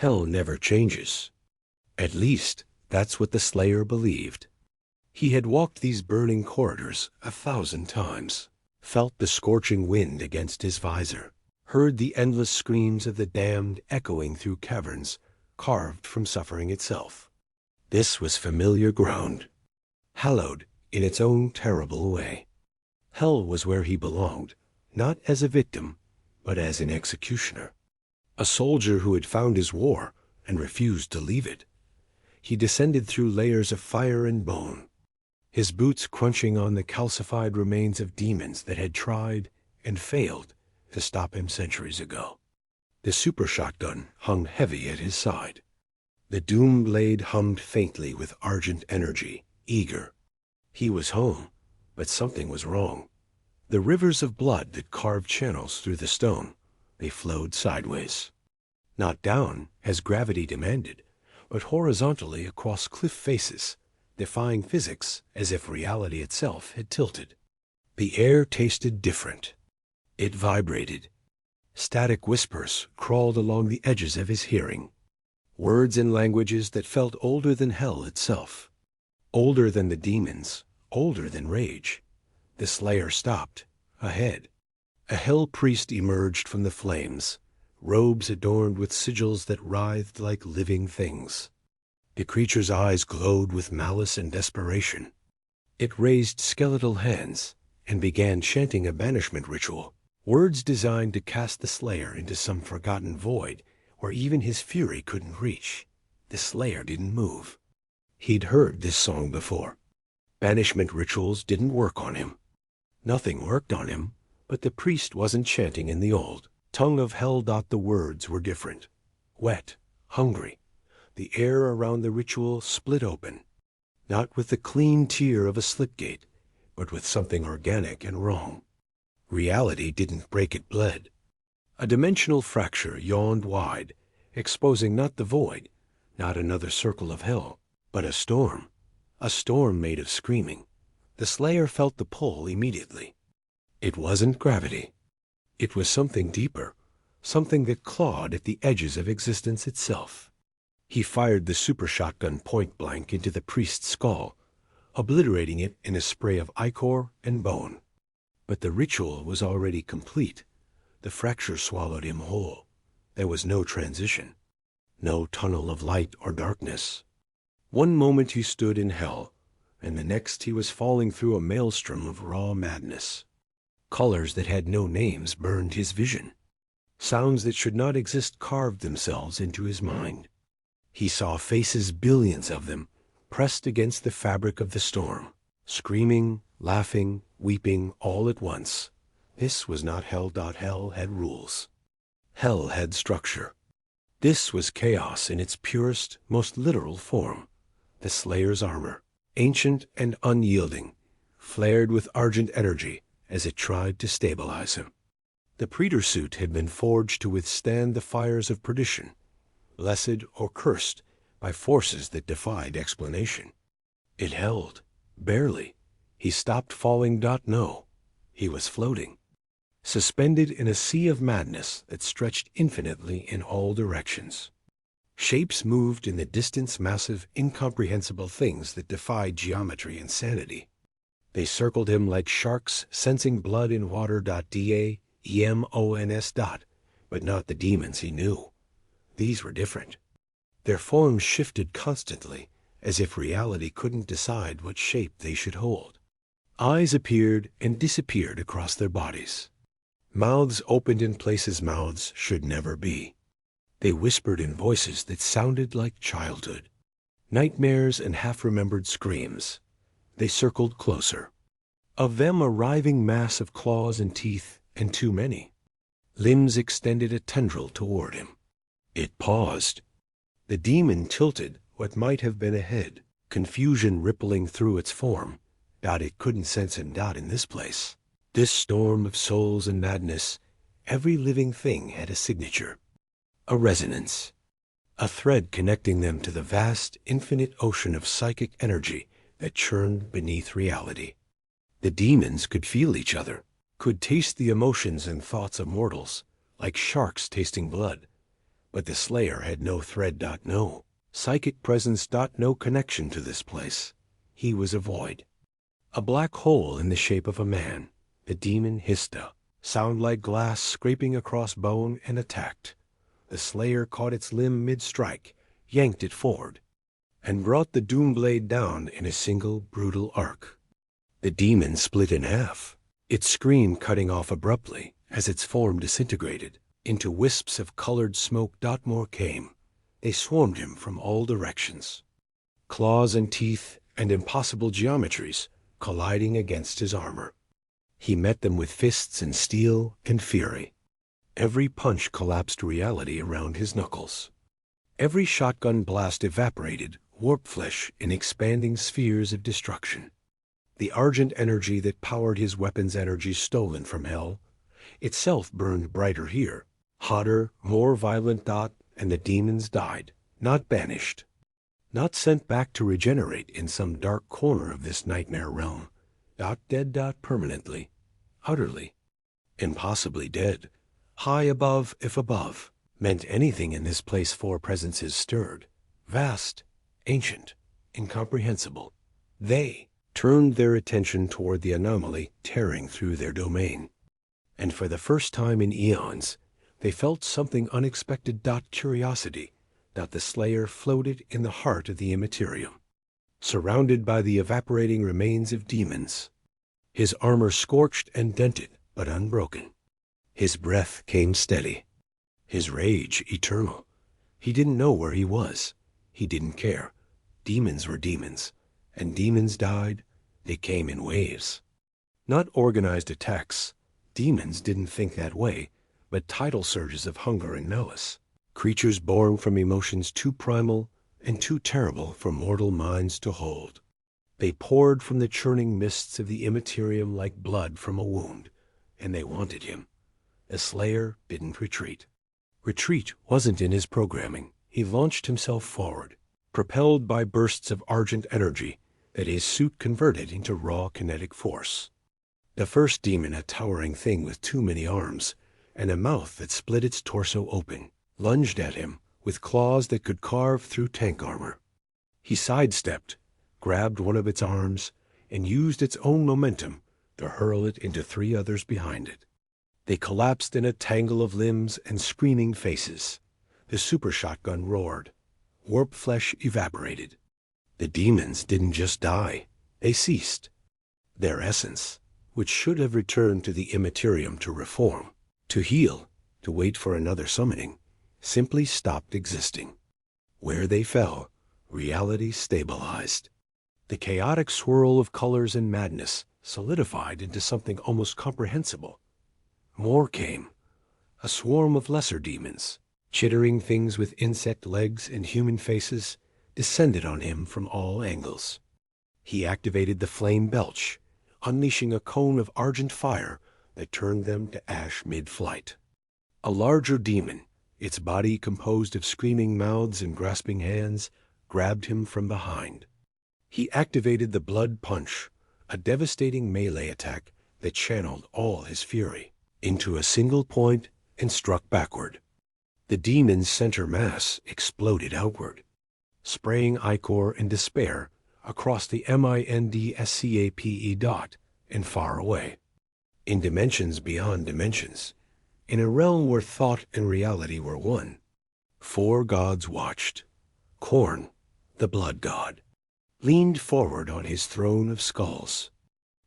Hell never changes. At least, that's what the Slayer believed. He had walked these burning corridors 1,000 times, felt the scorching wind against his visor, heard the endless screams of the damned echoing through caverns carved from suffering itself. This was familiar ground, hallowed in its own terrible way. Hell was where he belonged, not as a victim, but as an executioner. A soldier who had found his war and refused to leave it. He descended through layers of fire and bone, his boots crunching on the calcified remains of demons that had tried and failed to stop him centuries ago. The super shotgun hung heavy at his side. The doom blade hummed faintly with Argent energy, eager. He was home, but something was wrong. The rivers of blood that carved channels through the stone, they flowed sideways. Not down, as gravity demanded, but horizontally across cliff faces, defying physics as if reality itself had tilted. The air tasted different. It vibrated. Static whispers crawled along the edges of his hearing. Words and languages that felt older than hell itself. Older than the demons, older than rage. The Slayer stopped, ahead. A hell priest emerged from the flames, robes adorned with sigils that writhed like living things. The creature's eyes glowed with malice and desperation. It raised skeletal hands and began chanting a banishment ritual, words designed to cast the Slayer into some forgotten void where even his fury couldn't reach. The Slayer didn't move. He'd heard this song before. Banishment rituals didn't work on him. Nothing worked on him, but the priest wasn't chanting in the old tongue of hell. The words were different. Wet, hungry. The air around the ritual split open, not with the clean tear of a slipgate, but with something organic and wrong. Reality didn't break, it bled. A dimensional fracture yawned wide, exposing not the void, not another circle of hell, but a storm made of screaming. The Slayer felt the pull immediately. It wasn't gravity. It was something deeper, something that clawed at the edges of existence itself. He fired the super shotgun point blank into the priest's skull, obliterating it in a spray of ichor and bone. But the ritual was already complete. The fracture swallowed him whole. There was no transition, no tunnel of light or darkness. One moment he stood in hell, and the next he was falling through a maelstrom of raw madness. Colors that had no names burned his vision. Sounds that should not exist carved themselves into his mind. He saw faces, billions of them, pressed against the fabric of the storm, screaming, laughing, weeping all at once. This was not hell. Hell had rules. Hell had structure. This was chaos in its purest, most literal form. The Slayer's armor, ancient and unyielding, flared with Argent energy as it tried to stabilize him. The praetor suit had been forged to withstand the fires of perdition, blessed or cursed by forces that defied explanation. It held, barely. He stopped falling. No, he was floating, suspended in a sea of madness that stretched infinitely in all directions. Shapes moved in the distance, massive, incomprehensible things that defied geometry and sanity. They circled him like sharks sensing blood in water. Daemons. But not the demons he knew. These were different. Their forms shifted constantly, as if reality couldn't decide what shape they should hold. Eyes appeared and disappeared across their bodies. Mouths opened in places mouths should never be. They whispered in voices that sounded like childhood. Nightmares and half-remembered screams. They circled closer. Of them a writhing mass of claws and teeth, and too many. Limbs extended a tendril toward him. It paused. The demon tilted what might have been a head, confusion rippling through its form. It couldn't sense him. In this place, this storm of souls and madness, every living thing had a signature, a resonance, a thread connecting them to the vast, infinite ocean of psychic energy that churned beneath reality. The demons could feel each other, could taste the emotions and thoughts of mortals, like sharks tasting blood. But the Slayer had no thread. No psychic presence. No connection to this place. He was a void. A black hole in the shape of a man. The demon hissed, sound like glass scraping across bone, and attacked. The Slayer caught its limb mid-strike, yanked it forward, and brought the doom blade down in a single brutal arc. The demon split in half, its scream cutting off abruptly as its form disintegrated. Into wisps of colored smoke. More came. They swarmed him from all directions. Claws and teeth and impossible geometries colliding against his armor. He met them with fists and steel and fury. Every punch collapsed reality around his knuckles. Every shotgun blast evaporated warp flesh in expanding spheres of destruction. The Argent energy that powered his weapon's energy stolen from hell, itself burned brighter here, hotter, more violent. And the demons died, not banished, not sent back to regenerate in some dark corner of this nightmare realm. Dead. Permanently, utterly, impossibly dead. High above, if above meant anything in this place. Four presences stirred, vast, ancient, incomprehensible. They turned their attention toward the anomaly tearing through their domain. And for the first time in eons, they felt something unexpected. Curiosity. The Slayer floated in the heart of the Imperium, surrounded by the evaporating remains of demons. His armor scorched and dented, but unbroken. His breath came steady. His rage eternal. He didn't know where he was. He didn't care. Demons were demons, and demons died. They came in waves. Not organized attacks. Demons didn't think that way, but tidal surges of hunger and malice. Creatures born from emotions too primal and too terrible for mortal minds to hold. They poured from the churning mists of the Imperium like blood from a wound, and they wanted him. The Slayer didn't retreat. Retreat wasn't in his programming. He launched himself forward, propelled by bursts of Argent energy that his suit converted into raw kinetic force. The first demon, a towering thing with too many arms, and a mouth that split its torso open, lunged at him with claws that could carve through tank armor. He sidestepped, grabbed one of its arms, and used its own momentum to hurl it into three others behind it. They collapsed in a tangle of limbs and screaming faces. The super shotgun roared. Warp flesh evaporated. The demons didn't just die. They ceased. Their essence, which should have returned to the Imperium to reform, to heal, to wait for another summoning, simply stopped existing. Where they fell, reality stabilized. The chaotic swirl of colors and madness solidified into something almost comprehensible. More came. A swarm of lesser demons, chittering things with insect legs and human faces, descended on him from all angles. He activated the flame belch, unleashing a cone of Argent fire that turned them to ash mid-flight. A larger demon, its body composed of screaming mouths and grasping hands, grabbed him from behind. He activated the blood punch, a devastating melee attack that channeled all his fury into a single point and struck backward. The demon's center mass exploded outward, spraying ichor and despair across the mindscape and far away. In dimensions beyond dimensions, in a realm where thought and reality were one, four gods watched. Khorne, the blood god, leaned forward on his throne of skulls.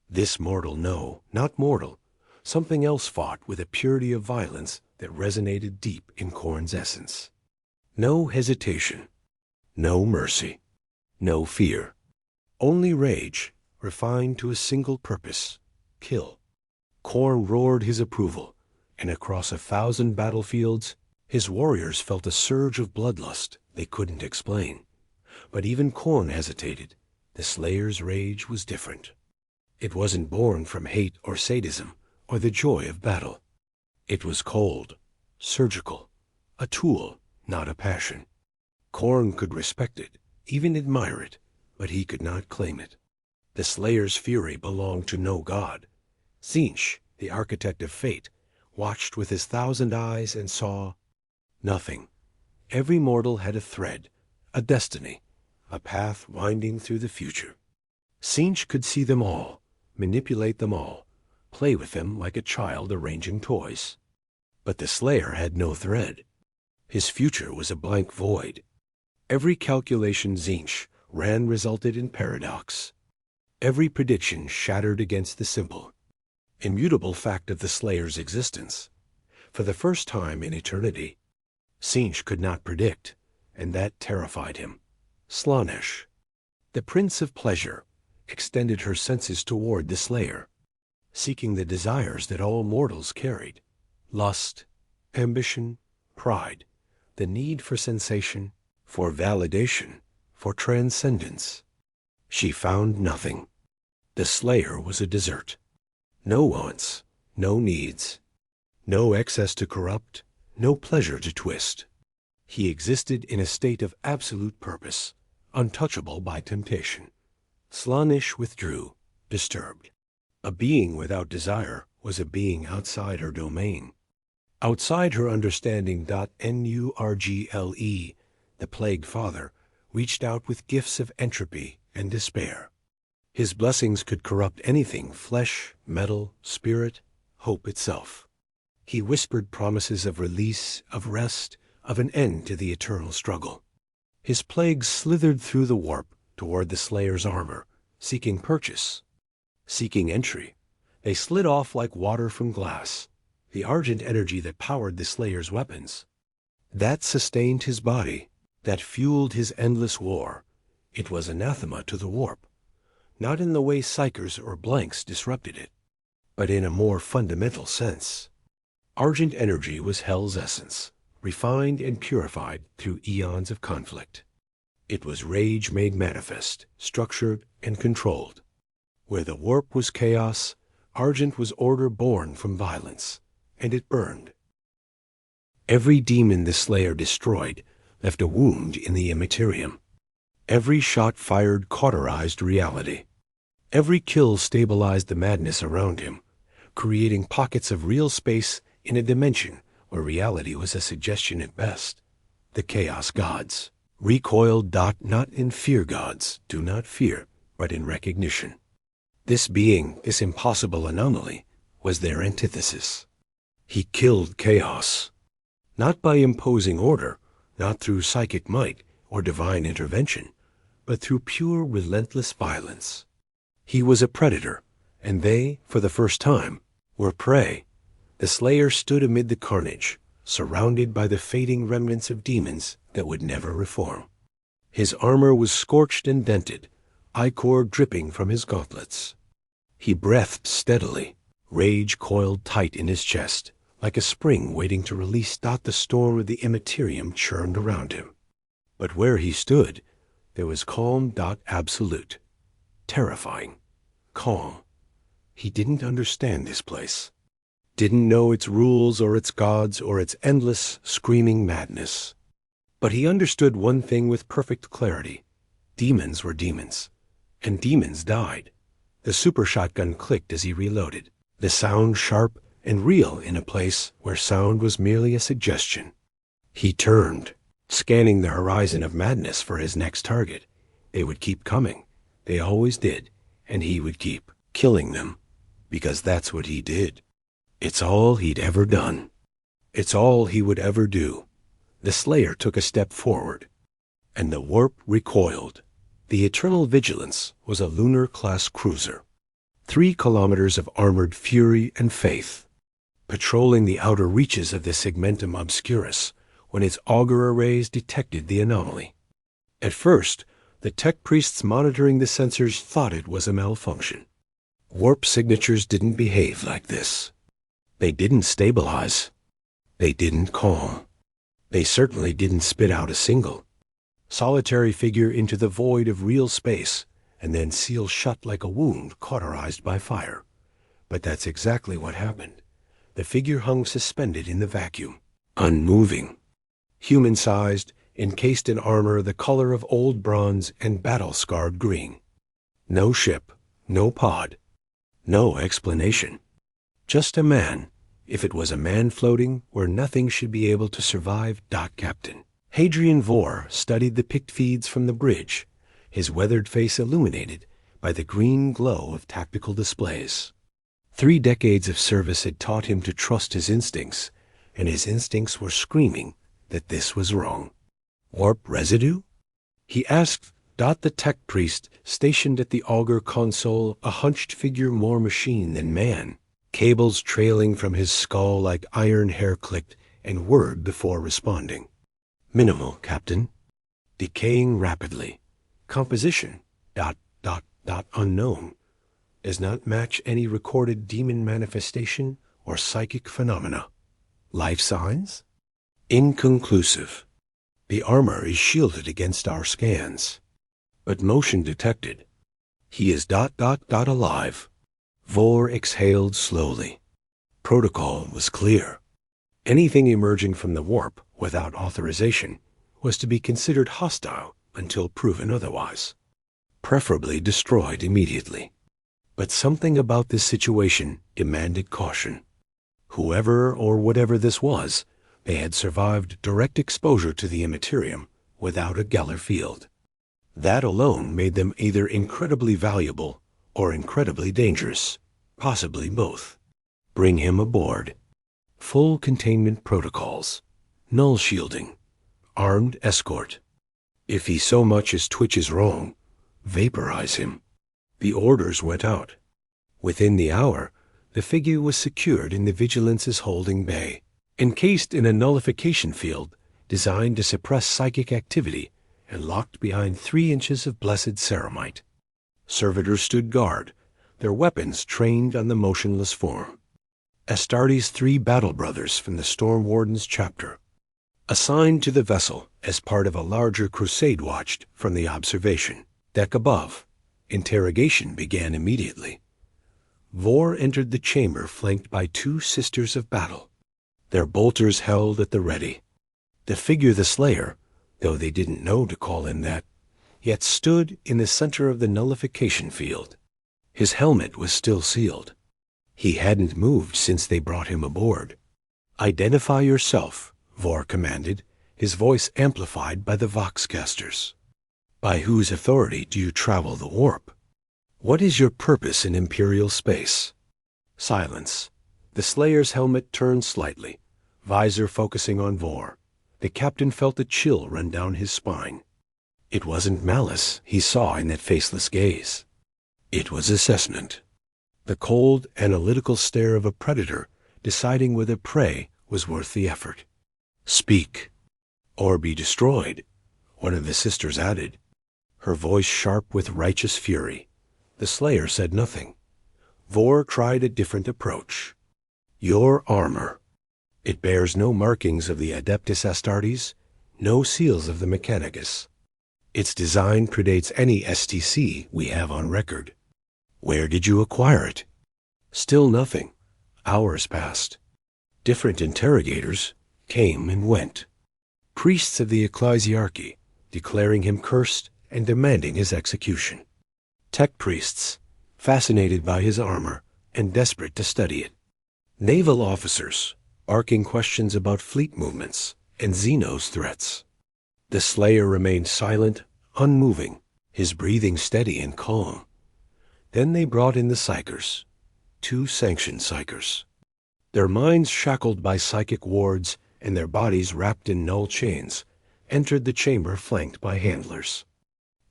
This mortal, no, not mortal, something else fought with a purity of violence that resonated deep in Khorne's essence. No hesitation, no mercy, no fear, only rage refined to a single purpose: kill. Khorne roared his approval, and across 1,000 battlefields, his warriors felt a surge of bloodlust they couldn't explain. But even Khorne hesitated. The Slayer's rage was different. It wasn't born from hate or sadism or the joy of battle. It was cold, surgical, a tool, not a passion. Khorne could respect it, even admire it, but he could not claim it. The Slayer's fury belonged to no god. Tzeentch, the architect of fate, watched with his 1,000 eyes and saw nothing, Every mortal had a thread, a destiny, a path winding through the future. Tzeentch could see them all, manipulate them all, play with them like a child arranging toys. But the Slayer had no thread. His future was a blank void. Every calculation Tzeentch ran resulted in paradox. Every prediction shattered against the simple, immutable fact of the Slayer's existence. For the first time in eternity, Tzeentch could not predict, and that terrified him. Slaanesh, the Prince of Pleasure, extended her senses toward the Slayer, seeking the desires that all mortals carried: lust, ambition, pride, the need for sensation, for validation, for transcendence. She found nothing. The Slayer was a desert. No wants, no needs, no excess to corrupt, no pleasure to twist. He existed in a state of absolute purpose, untouchable by temptation. Slaanesh withdrew, disturbed. A being without desire was a being outside her domain, outside her understanding. Nurgle, the Plague Father, reached out with gifts of entropy and despair. His blessings could corrupt anything: flesh, metal, spirit, hope itself. He whispered promises of release, of rest, of an end to the eternal struggle. His plagues slithered through the warp toward the Slayer's armor, seeking purchase, seeking entry. They slid off like water from glass, the Argent energy that powered the Slayer's weapons. That sustained his body, that fueled his endless war. It was anathema to the warp, not in the way psychers or blanks disrupted it, but in a more fundamental sense. Argent energy was Hell's essence, refined and purified through eons of conflict. It was rage made manifest, structured and controlled. Where the warp was chaos, Argent was order born from violence, and it burned. Every demon the Slayer destroyed left a wound in the Imperium. Every shot fired cauterized reality. Every kill stabilized the madness around him, creating pockets of real space in a dimension where reality was a suggestion at best. The Chaos Gods recoiled. Not in fear, gods do not fear, but in recognition. This being, this impossible anomaly, was their antithesis. He killed chaos, not by imposing order, not through psychic might or divine intervention, but through pure, relentless violence. He was a predator, and they, for the first time, were prey. The Slayer stood amid the carnage, surrounded by the fading remnants of demons that would never reform. His armor was scorched and dented, ichor dripping from his gauntlets. He breathed steadily, rage coiled tight in his chest, like a spring waiting to release. The storm of the Imperium churned around him. But where he stood, there was calm. Absolute. Terrifying. Calm. He didn't understand this place. Didn't know its rules or its gods or its endless, screaming madness. But he understood one thing with perfect clarity. Demons were demons, and demons died. The super shotgun clicked as he reloaded, the sound sharp and real in a place where sound was merely a suggestion. He turned, scanning the horizon of madness for his next target. They would keep coming. They always did, and he would keep killing them, because that's what he did. It's all he'd ever done. It's all he would ever do. The Slayer took a step forward, and the warp recoiled. The Eternal Vigilance was a lunar-class cruiser, 3 kilometers of armored fury and faith, patrolling the outer reaches of the segmentum obscurus when its auger arrays detected the anomaly. At first, the tech priests monitoring the sensors thought it was a malfunction. Warp signatures didn't behave like this. They didn't stabilize. They didn't calm. They certainly didn't spit out a single solitary figure into the void of real space and then seal shut like a wound cauterized by fire. But that's exactly what happened. The figure hung suspended in the vacuum, unmoving, human-sized, encased in armor the color of old bronze and battle-scarred green. No ship, no pod, no explanation. Just a man, if it was a man floating where nothing should be able to survive. Captain, Hadrian Vor studied the picked feeds from the bridge, his weathered face illuminated by the green glow of tactical displays. 3 decades of service had taught him to trust his instincts, and his instincts were screaming that this was wrong. Warp residue? He asked. The tech priest stationed at the auger console, a hunched figure more machine than man, cables trailing from his skull like iron hair clicked, and whirred before responding. Minimal, Captain. Decaying rapidly. Composition, unknown. Does not match any recorded demon manifestation or psychic phenomena. Life signs? Inconclusive. The armor is shielded against our scans. But motion detected. He is alive. Vor exhaled slowly. Protocol was clear. Anything emerging from the warp without authorization was to be considered hostile until proven otherwise. Preferably destroyed immediately. But something about this situation demanded caution. Whoever or whatever this was, they had survived direct exposure to the Imperium without a Geller field. That alone made them either incredibly valuable or incredibly dangerous, possibly both. Bring him aboard. Full containment protocols. Null shielding. Armed escort. If he so much as twitches wrong, vaporize him. The orders went out. Within the hour, the figure was secured in the Vigilance's holding bay, encased in a nullification field designed to suppress psychic activity and locked behind 3 inches of blessed ceramite. Servitors stood guard, their weapons trained on the motionless form. Astartes' 3 battle brothers from the Storm Warden's chapter, assigned to the vessel as part of a larger crusade watched from the observation deck above. Interrogation began immediately. Vor entered the chamber flanked by 2 sisters of battle, their bolters held at the ready. The figure the Slayer, though they didn't know to call him that, yet stood in the center of the nullification field. His helmet was still sealed. He hadn't moved since they brought him aboard. Identify yourself, Vor commanded, his voice amplified by the Voxcasters. By whose authority do you travel the warp? What is your purpose in Imperial space? Silence. The Slayer's helmet turned slightly, visor focusing on Vor. The captain felt a chill run down his spine. It wasn't malice he saw in that faceless gaze. It was assessment. The cold, analytical stare of a predator deciding whether prey was worth the effort. Speak, or be destroyed, one of the sisters added, her voice sharp with righteous fury. The Slayer said nothing. Vor tried a different approach. Your armor. It bears no markings of the Adeptus Astartes, no seals of the Mechanicus. Its design predates any STC we have on record. Where did you acquire it? Still nothing. Hours passed. Different interrogators came and went. Priests of the ecclesiarchy, declaring him cursed and demanding his execution. Tech priests, fascinated by his armor and desperate to study it. Naval officers, arcing questions about fleet movements and Xenos threats. The Slayer remained silent, unmoving, his breathing steady and calm. Then they brought in the Psychers, 2 sanctioned Psychers. Their minds shackled by psychic wards and their bodies wrapped in null chains, entered the chamber flanked by handlers.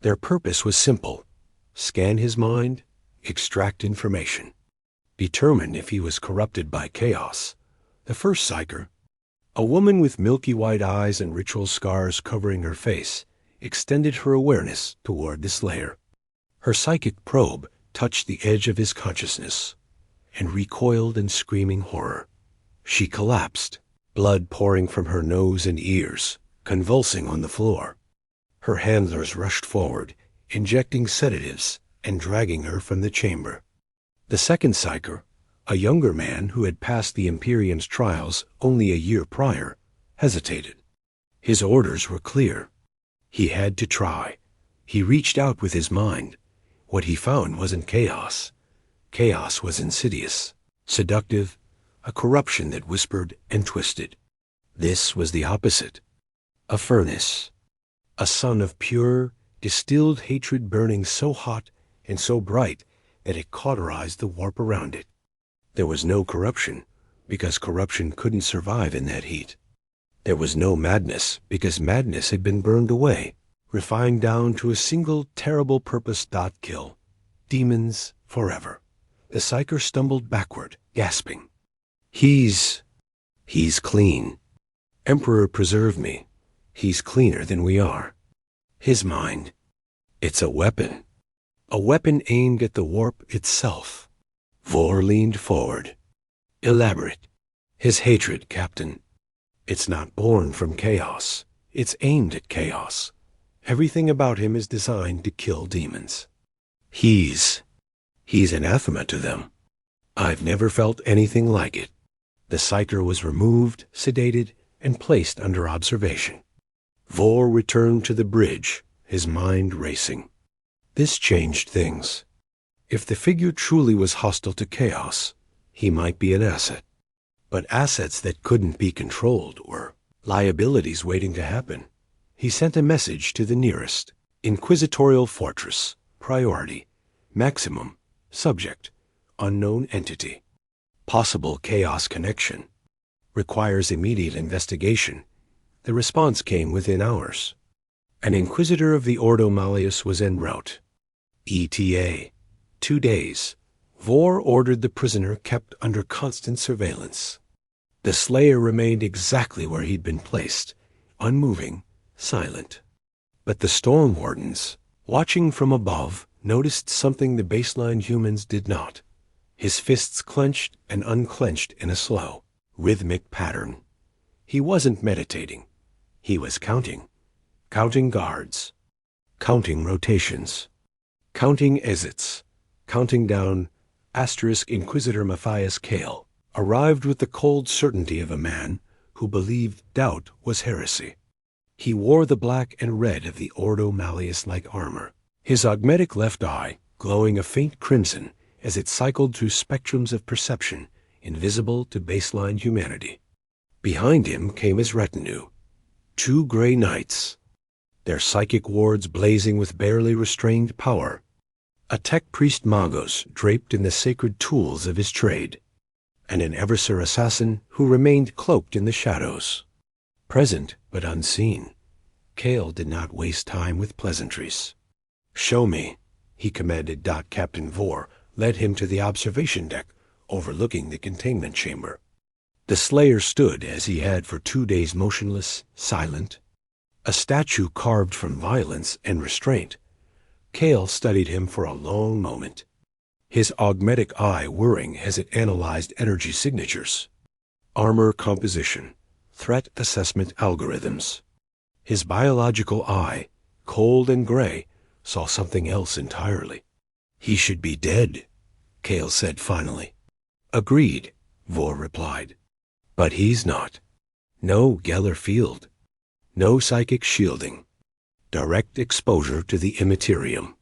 Their purpose was simple: scan his mind, extract information, determine if he was corrupted by chaos. The first Psyker, a woman with milky white eyes and ritual scars covering her face, extended her awareness toward the Slayer. Her psychic probe touched the edge of his consciousness and recoiled in screaming horror. She collapsed, blood pouring from her nose and ears, convulsing on the floor. Her handlers rushed forward, injecting sedatives and dragging her from the chamber. The second Psyker, a younger man who had passed the Imperium's trials only a year prior, hesitated. His orders were clear. He had to try. He reached out with his mind. What he found wasn't chaos. Chaos was insidious, seductive, a corruption that whispered and twisted. This was the opposite. A furnace. A sun of pure, distilled hatred burning so hot and so bright that it cauterized the warp around it. There was no corruption, because corruption couldn't survive in that heat. There was no madness, because madness had been burned away, refined down to a single terrible purpose. Kill. Demons forever. The psyker stumbled backward, gasping. He's clean. Emperor preserve me. He's cleaner than we are. His mind. It's a weapon. A weapon aimed at the warp itself. Vor leaned forward. Elaborate. His hatred, Captain. It's not born from chaos. It's aimed at chaos. Everything about him is designed to kill demons. He's anathema to them. I've never felt anything like it. The psyker was removed, sedated, and placed under observation. Vor returned to the bridge, his mind racing. This changed things. If the figure truly was hostile to chaos, he might be an asset. But assets that couldn't be controlled were liabilities waiting to happen. He sent a message to the nearest. Inquisitorial fortress. Priority. Maximum. Subject. Unknown entity. Possible chaos connection. Requires immediate investigation. The response came within hours. An inquisitor of the Ordo Malleus was en route. ETA. 2 days. Vor ordered the prisoner kept under constant surveillance. The slayer remained exactly where he'd been placed, unmoving, silent. But the storm wardens, watching from above, noticed something the baseline humans did not. His fists clenched and unclenched in a slow, rhythmic pattern. He wasn't meditating. He was counting. Counting guards. Counting rotations. Counting exits. Counting down. Inquisitor Matthias Kale arrived with the cold certainty of a man who believed doubt was heresy. He wore the black and red of the Ordo Malleus-like armor, his augmetic left eye glowing a faint crimson as it cycled through spectrums of perception invisible to baseline humanity. Behind him came his retinue, 2 gray knights, their psychic wards blazing with barely restrained power, a tech priest Magos draped in the sacred tools of his trade, and an Eversur assassin who remained cloaked in the shadows. Present but unseen, Kale did not waste time with pleasantries. "Show me," he commanded. Captain Vor led him to the observation deck overlooking the containment chamber. The slayer stood as he had for 2 days, motionless, silent, a statue carved from violence and restraint. Kale studied him for a long moment, his augmetic eye whirring as it analyzed energy signatures, armor composition, threat assessment algorithms. His biological eye, cold and gray, saw something else entirely. "He should be dead," Kale said finally. "Agreed," Vor replied. "But he's not. No Geller field. No psychic shielding. Direct exposure to the immaterium.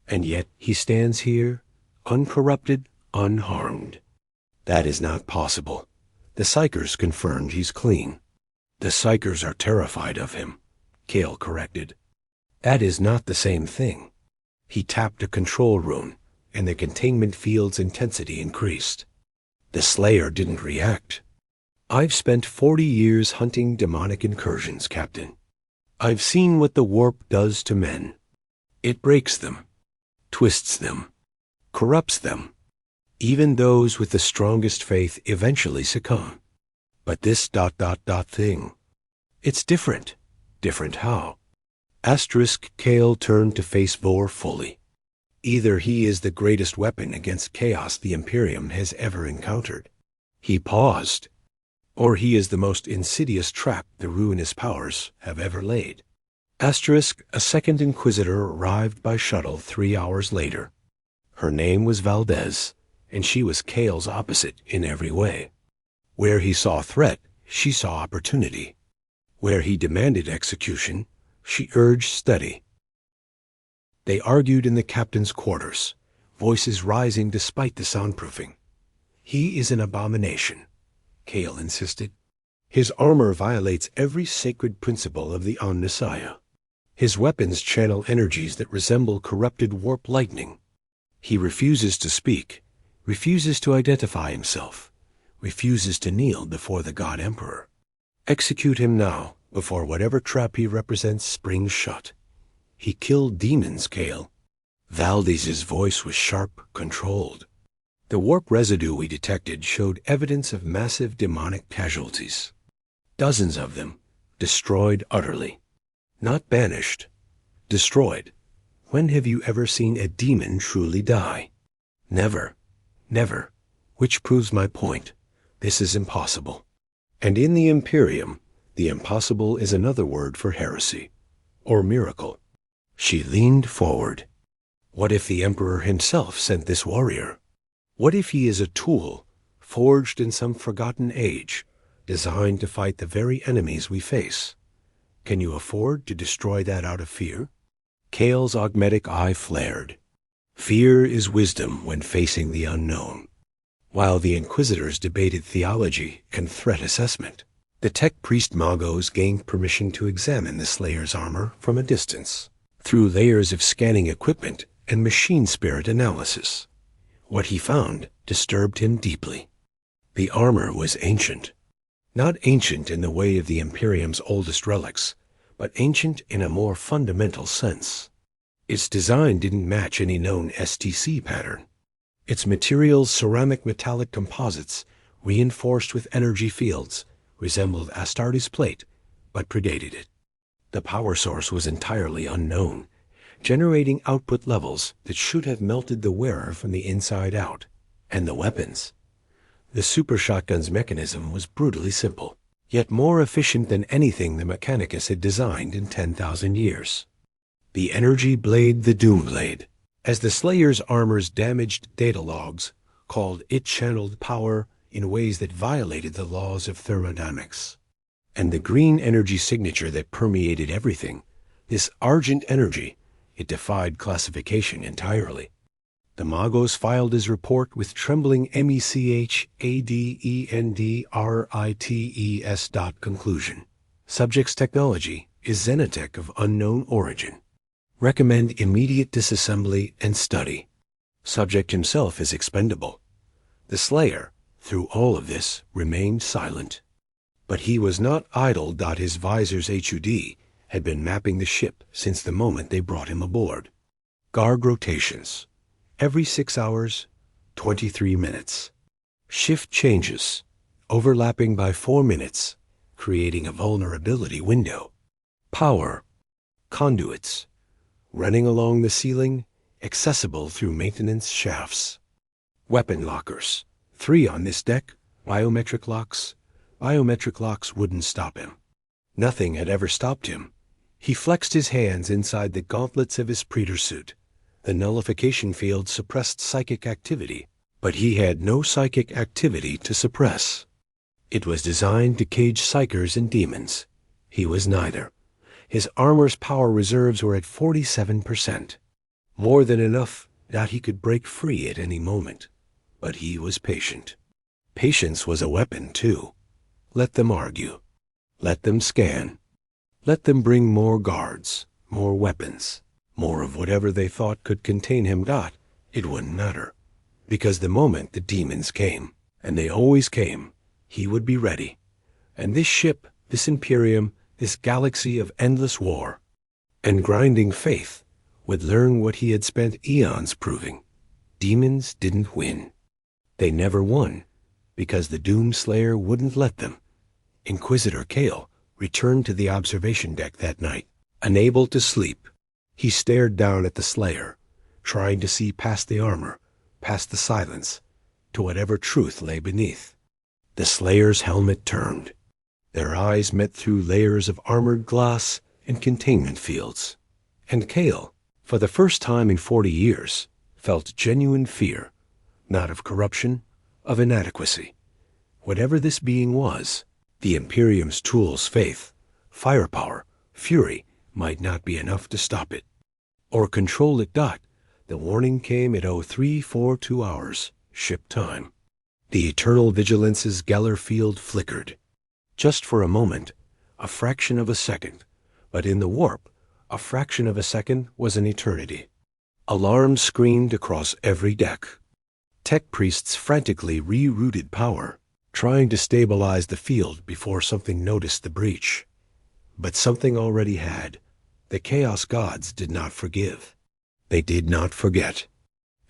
And yet he stands here, uncorrupted, unharmed. That is not possible. The psychers confirmed he's clean." "The psychers are terrified of him," Kale corrected. "That is not the same thing." He tapped a control rune, and the containment field's intensity increased. The slayer didn't react. "I've spent 40 years hunting demonic incursions, Captain. I've seen what the warp does to men. It breaks them, twists them, corrupts them. Even those with the strongest faith eventually succumb. But this ... thing. It's different. Different how?" Kale turned to face Vor fully. "Either he is the greatest weapon against chaos the Imperium has ever encountered." He paused. "Or he is the most insidious trap the ruinous powers have ever laid." A second Inquisitor arrived by shuttle 3 hours later. Her name was Valdez, and she was Kale's opposite in every way. Where he saw threat, she saw opportunity. Where he demanded execution, she urged study. They argued in the captain's quarters, voices rising despite the soundproofing. "He is an abomination," Kale insisted. His armor violates every sacred principle of the Omnissiah. His weapons channel energies that resemble corrupted warp lightning. He refuses to speak, refuses to identify himself, refuses to kneel before the God Emperor. Execute him now, before whatever trap he represents springs shut. He killed demons, Kale. Valdez's voice was sharp, controlled. The warp residue we detected showed evidence of massive demonic casualties. Dozens of them, destroyed utterly. Not banished, destroyed. When have you ever seen a demon truly die? Never. Never. Which proves my point. This is impossible. And in the Imperium, the impossible is another word for heresy, or miracle. She leaned forward. What if the Emperor himself sent this warrior? What if he is a tool, forged in some forgotten age, designed to fight the very enemies we face? Can you afford to destroy that out of fear? Kale's augmetic eye flared. Fear is wisdom when facing the unknown. While the Inquisitors debated theology and threat assessment, the tech priest Magos gained permission to examine the Slayer's armor from a distance, through layers of scanning equipment and machine spirit analysis. What he found disturbed him deeply. The armor was ancient. Not ancient in the way of the Imperium's oldest relics, but ancient in a more fundamental sense. Its design didn't match any known STC pattern. Its materials, ceramic metallic composites, reinforced with energy fields, resembled Astartes plate, but predated it. The power source was entirely unknown, generating output levels that should have melted the wearer from the inside out. And the weapons. The super shotgun's mechanism was brutally simple, yet more efficient than anything the Mechanicus had designed in 10,000 years. The energy blade, the Doom Blade. As the Slayer's armor's damaged data logs called it channeled power in ways that violated the laws of thermodynamics. And the green energy signature that permeated everything, this Argent energy, it defied classification entirely. The Magos filed his report with trembling MECHADENDRITES. Conclusion. Subject's technology is Xenotech of unknown origin. Recommend immediate disassembly and study. Subject himself is expendable. The Slayer, through all of this, remained silent. But he was not idle. His visor's HUD had been mapping the ship since the moment they brought him aboard. Guard rotations. Every 6 hours, 23 minutes. Shift changes, overlapping by 4 minutes, creating a vulnerability window. Power. Conduits. Running along the ceiling, accessible through maintenance shafts. Weapon lockers. 3 on this deck, biometric locks. Biometric locks wouldn't stop him. Nothing had ever stopped him. He flexed his hands inside the gauntlets of his praetor suit. The nullification field suppressed psychic activity, but he had no psychic activity to suppress. It was designed to cage psychers and demons. He was neither. His armor's power reserves were at 47%. More than enough that he could break free at any moment. But he was patient. Patience was a weapon, too. Let them argue. Let them scan. Let them bring more guards, more weapons. More of whatever they thought could contain him. It wouldn't matter. Because the moment the demons came, and they always came, he would be ready. And this ship, this Imperium, this galaxy of endless war and grinding faith would learn what he had spent eons proving. Demons didn't win. They never won, because the Doomslayer wouldn't let them. Inquisitor Kale returned to the observation deck that night, unable to sleep. He stared down at the Slayer, trying to see past the armor, past the silence, to whatever truth lay beneath. The Slayer's helmet turned. Their eyes met through layers of armored glass and containment fields. And Kale, for the first time in 40 years, felt genuine fear, not of corruption, of inadequacy. Whatever this being was, the Imperium's tools, faith, firepower, fury, might not be enough to stop it. Or control it. The warning came at 0342 hours, ship time. The Eternal Vigilance's Geller field flickered. Just for a moment, a fraction of a second, but in the warp, a fraction of a second was an eternity. Alarms screamed across every deck. Tech priests frantically rerouted power, trying to stabilize the field before something noticed the breach. But something already had. The Chaos Gods did not forgive. They did not forget.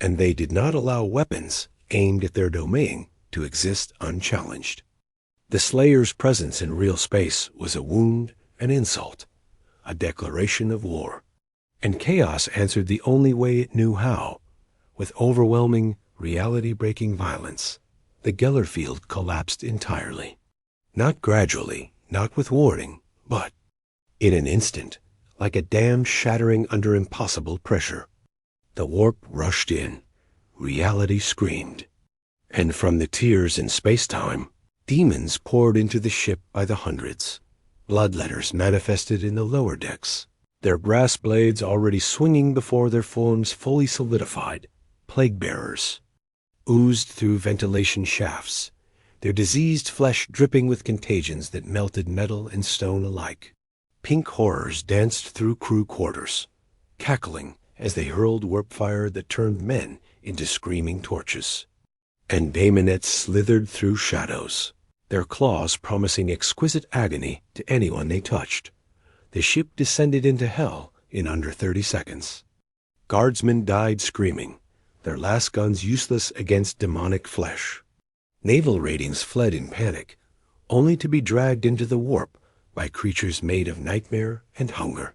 And they did not allow weapons aimed at their domain to exist unchallenged. The Slayer's presence in real space was a wound, an insult, a declaration of war. And Chaos answered the only way it knew how, with overwhelming, reality-breaking violence. The Geller field collapsed entirely. Not gradually, not with warning, but in an instant, like a dam shattering under impossible pressure. The warp rushed in. Reality screamed. And from the tears in space-time, demons poured into the ship by the hundreds. Bloodletters manifested in the lower decks, their brass blades already swinging before their forms fully solidified. Plague-bearers oozed through ventilation shafts, their diseased flesh dripping with contagions that melted metal and stone alike. Pink horrors danced through crew quarters, cackling as they hurled warp fire that turned men into screaming torches. And daemonettes slithered through shadows, their claws promising exquisite agony to anyone they touched. The ship descended into hell in under 30 seconds. Guardsmen died screaming, their last guns useless against demonic flesh. Naval ratings fled in panic, only to be dragged into the warp by creatures made of nightmare and hunger.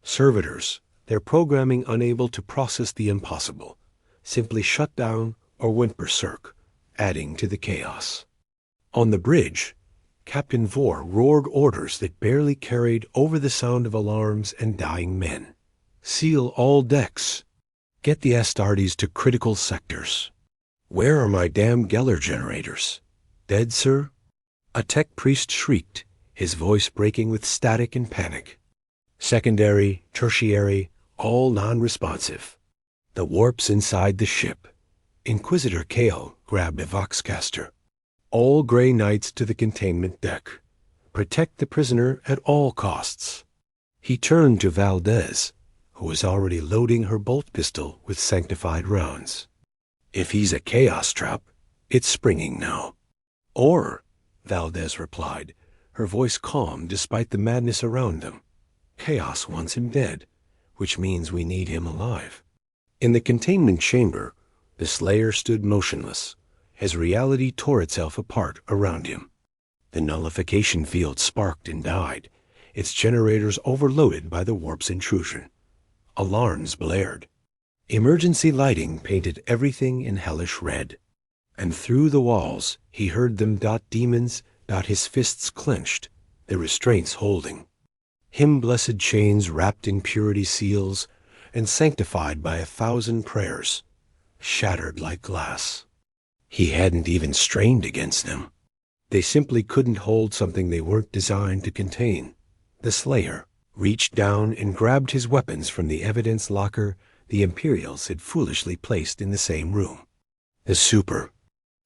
Servitors, their programming unable to process the impossible, simply shut down or went berserk, adding to the chaos. On the bridge, Captain Vor roared orders that barely carried over the sound of alarms and dying men. Seal all decks. Get the Astartes to critical sectors. Where are my damn Geller generators? Dead, sir? A tech priest shrieked, his voice breaking with static and panic. Secondary, tertiary, all non-responsive. The warps inside the ship. Inquisitor Kale grabbed a voxcaster. All Grey Knights to the containment deck. Protect the prisoner at all costs. He turned to Valdez, who was already loading her bolt pistol with sanctified rounds. If he's a chaos trap, it's springing now. Or, Valdez replied, her voice calm despite the madness around them. Chaos wants him dead, which means we need him alive. In the containment chamber, the Slayer stood motionless, as reality tore itself apart around him. The nullification field sparked and died, its generators overloaded by the warp's intrusion. Alarms blared. Emergency lighting painted everything in hellish red. And through the walls, he heard them dot demons, dot his fists clenched, the restraints holding. Him-blessed chains wrapped in purity seals and sanctified by 1,000 prayers, shattered like glass. He hadn't even strained against them. They simply couldn't hold something they weren't designed to contain. The Slayer reached down and grabbed his weapons from the evidence locker the Imperials had foolishly placed in the same room. The super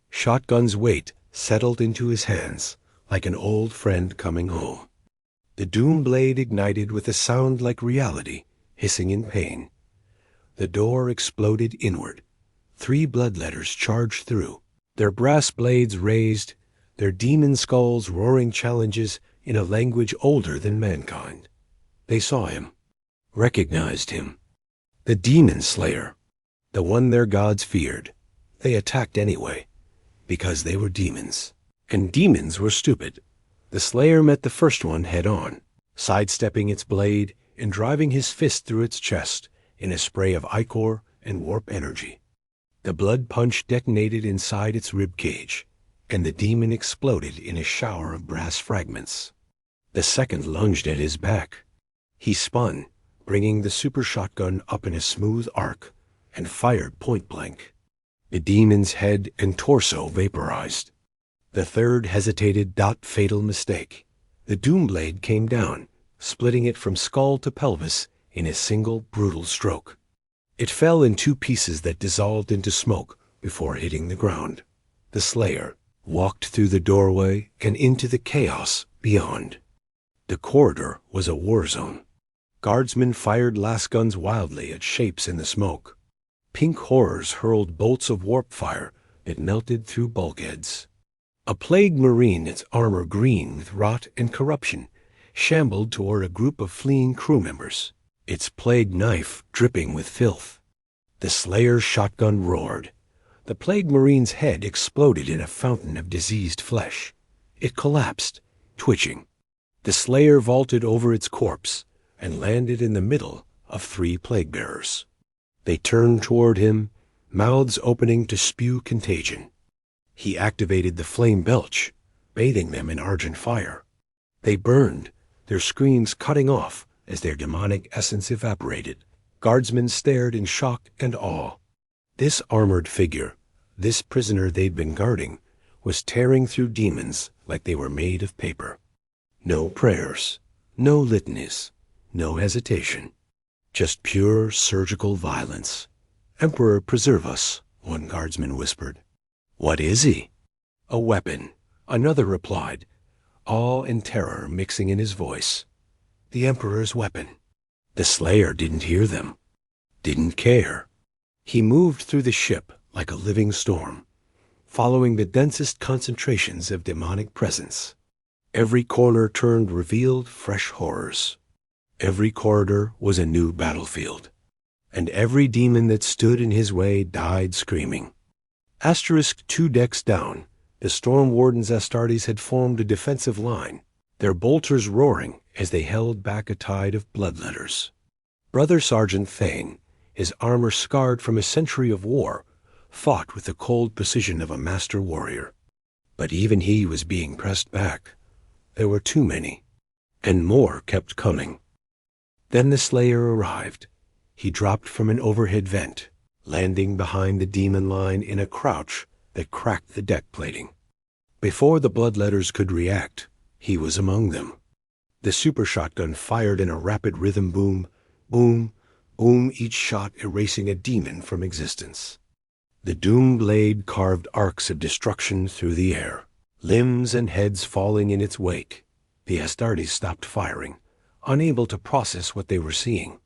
shotgun's weight settled into his hands like an old friend coming home. The doom blade ignited with a sound like reality, hissing in pain. The door exploded inward. 3 bloodletters charged through, their brass blades raised, their demon skulls roaring challenges in a language older than mankind. They saw him, recognized him. The demon slayer, the one their gods feared. They attacked anyway, because they were demons. And demons were stupid. The Slayer met the first one head-on, sidestepping its blade and driving his fist through its chest in a spray of ichor and warp energy. The blood punch detonated inside its rib cage, and the demon exploded in a shower of brass fragments. The second lunged at his back. He spun, bringing the super shotgun up in a smooth arc, and fired point-blank. The demon's head and torso vaporized. The third hesitated, fatal mistake. The Doomblade came down, splitting it from skull to pelvis in a single brutal stroke. It fell in 2 pieces that dissolved into smoke before hitting the ground. The Slayer, walked through the doorway and into the chaos beyond. The corridor was a war zone. Guardsmen fired lasguns wildly at shapes in the smoke. Pink horrors hurled bolts of warp fire that melted through bulkheads. A plague marine, its armor green with rot and corruption, shambled toward a group of fleeing crew members, its plague knife dripping with filth. The Slayer's shotgun roared. The plague marine's head exploded in a fountain of diseased flesh. It collapsed, twitching. The Slayer vaulted over its corpse and landed in the middle of 3 plague bearers. They turned toward him, mouths opening to spew contagion. He activated the flame belch, bathing them in Argent fire. They burned, their screens cutting off as their demonic essence evaporated. Guardsmen stared in shock and awe. This armored figure, this prisoner they'd been guarding, was tearing through demons like they were made of paper. No prayers, no litanies, no hesitation. Just pure surgical violence. "Emperor, preserve us," one guardsman whispered. "What is he?" "A weapon," another replied, awe and terror mixing in his voice. "The Emperor's weapon." The Slayer didn't hear them, didn't care. He moved through the ship like a living storm, following the densest concentrations of demonic presence. Every corner turned revealed fresh horrors. Every corridor was a new battlefield, and every demon that stood in his way died screaming. Asterisk 2 decks down, the Storm Warden's Astartes had formed a defensive line, their bolters roaring as they held back a tide of bloodletters. Brother Sergeant Thane, his armor scarred from a century of war, fought with the cold precision of a master warrior. But even he was being pressed back. There were too many, and more kept coming. Then the Slayer arrived. He dropped from an overhead vent, landing behind the demon line in a crouch that cracked the deck plating. Before the bloodletters could react, he was among them. The super shotgun fired in a rapid rhythm boom, boom, boom, each shot erasing a demon from existence. The doom blade carved arcs of destruction through the air, limbs and heads falling in its wake. The Astartes stopped firing, unable to process what they were seeing.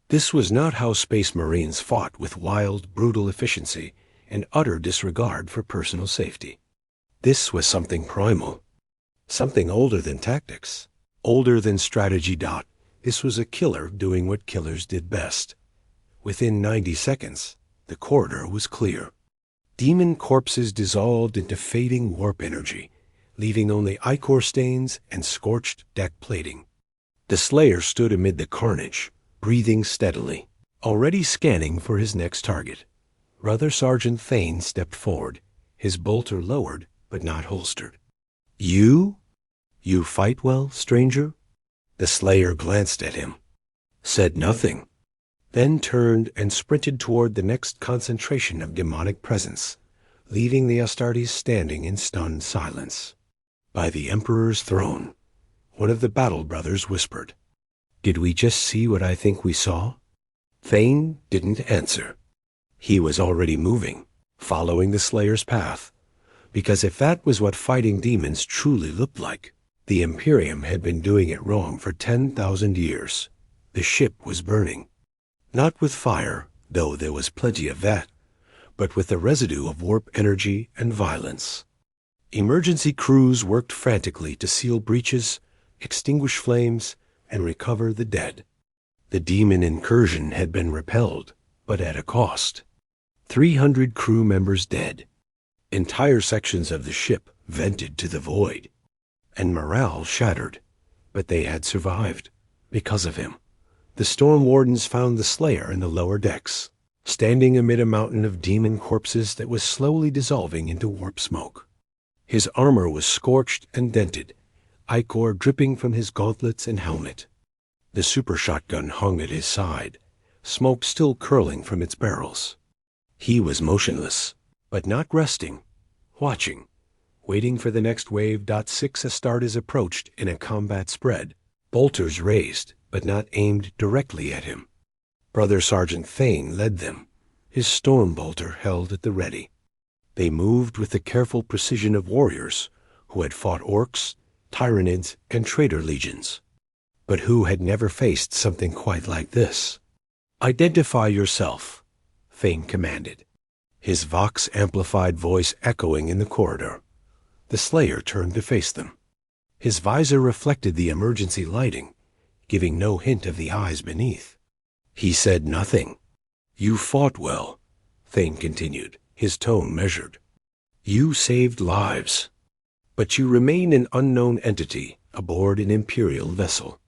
This was not how Space Marines fought, with wild, brutal efficiency and utter disregard for personal safety. This was something primal, something older than tactics, older than strategy. This was a killer doing what killers did best. Within 90 seconds, the corridor was clear. Demon corpses dissolved into fading warp energy, leaving only ichor stains and scorched deck plating. The Slayer stood amid the carnage, breathing steadily, already scanning for his next target. Brother Sergeant Thane stepped forward, his bolter lowered but not holstered. "You? You fight well, stranger?" The Slayer glanced at him, said nothing, then turned and sprinted toward the next concentration of demonic presence, leaving the Astartes standing in stunned silence. "By the Emperor's throne," one of the battle brothers whispered. "Did we just see what I think we saw?" Thane didn't answer. He was already moving, following the Slayer's path, because if that was what fighting demons truly looked like, the Imperium had been doing it wrong for 10,000 years. The ship was burning. Not with fire, though there was plenty of that, but with the residue of warp energy and violence. Emergency crews worked frantically to seal breaches, extinguish flames, and recover the dead. The demon incursion had been repelled, but at a cost. 300 crew members dead. Entire sections of the ship vented to the void. And morale shattered, but they had survived, because of him. The Storm Wardens found the Slayer in the lower decks, standing amid a mountain of demon corpses that was slowly dissolving into warp smoke. His armor was scorched and dented, ichor dripping from his gauntlets and helmet. The super shotgun hung at his side, smoke still curling from its barrels. He was motionless, but not resting, watching, waiting for the next wave. 6 Astartes approached in a combat spread, bolters raised, but not aimed directly at him. Brother Sergeant Thane led them, his storm bolter held at the ready. They moved with the careful precision of warriors who had fought orcs, tyranids, and traitor legions, but who had never faced something quite like this. "Identify yourself," Thane commanded, his vox-amplified voice echoing in the corridor. The Slayer turned to face them. His visor reflected the emergency lighting, giving no hint of the eyes beneath. He said nothing. "You fought well," Thane continued, his tone measured. "You saved lives. But you remain an unknown entity aboard an Imperial vessel.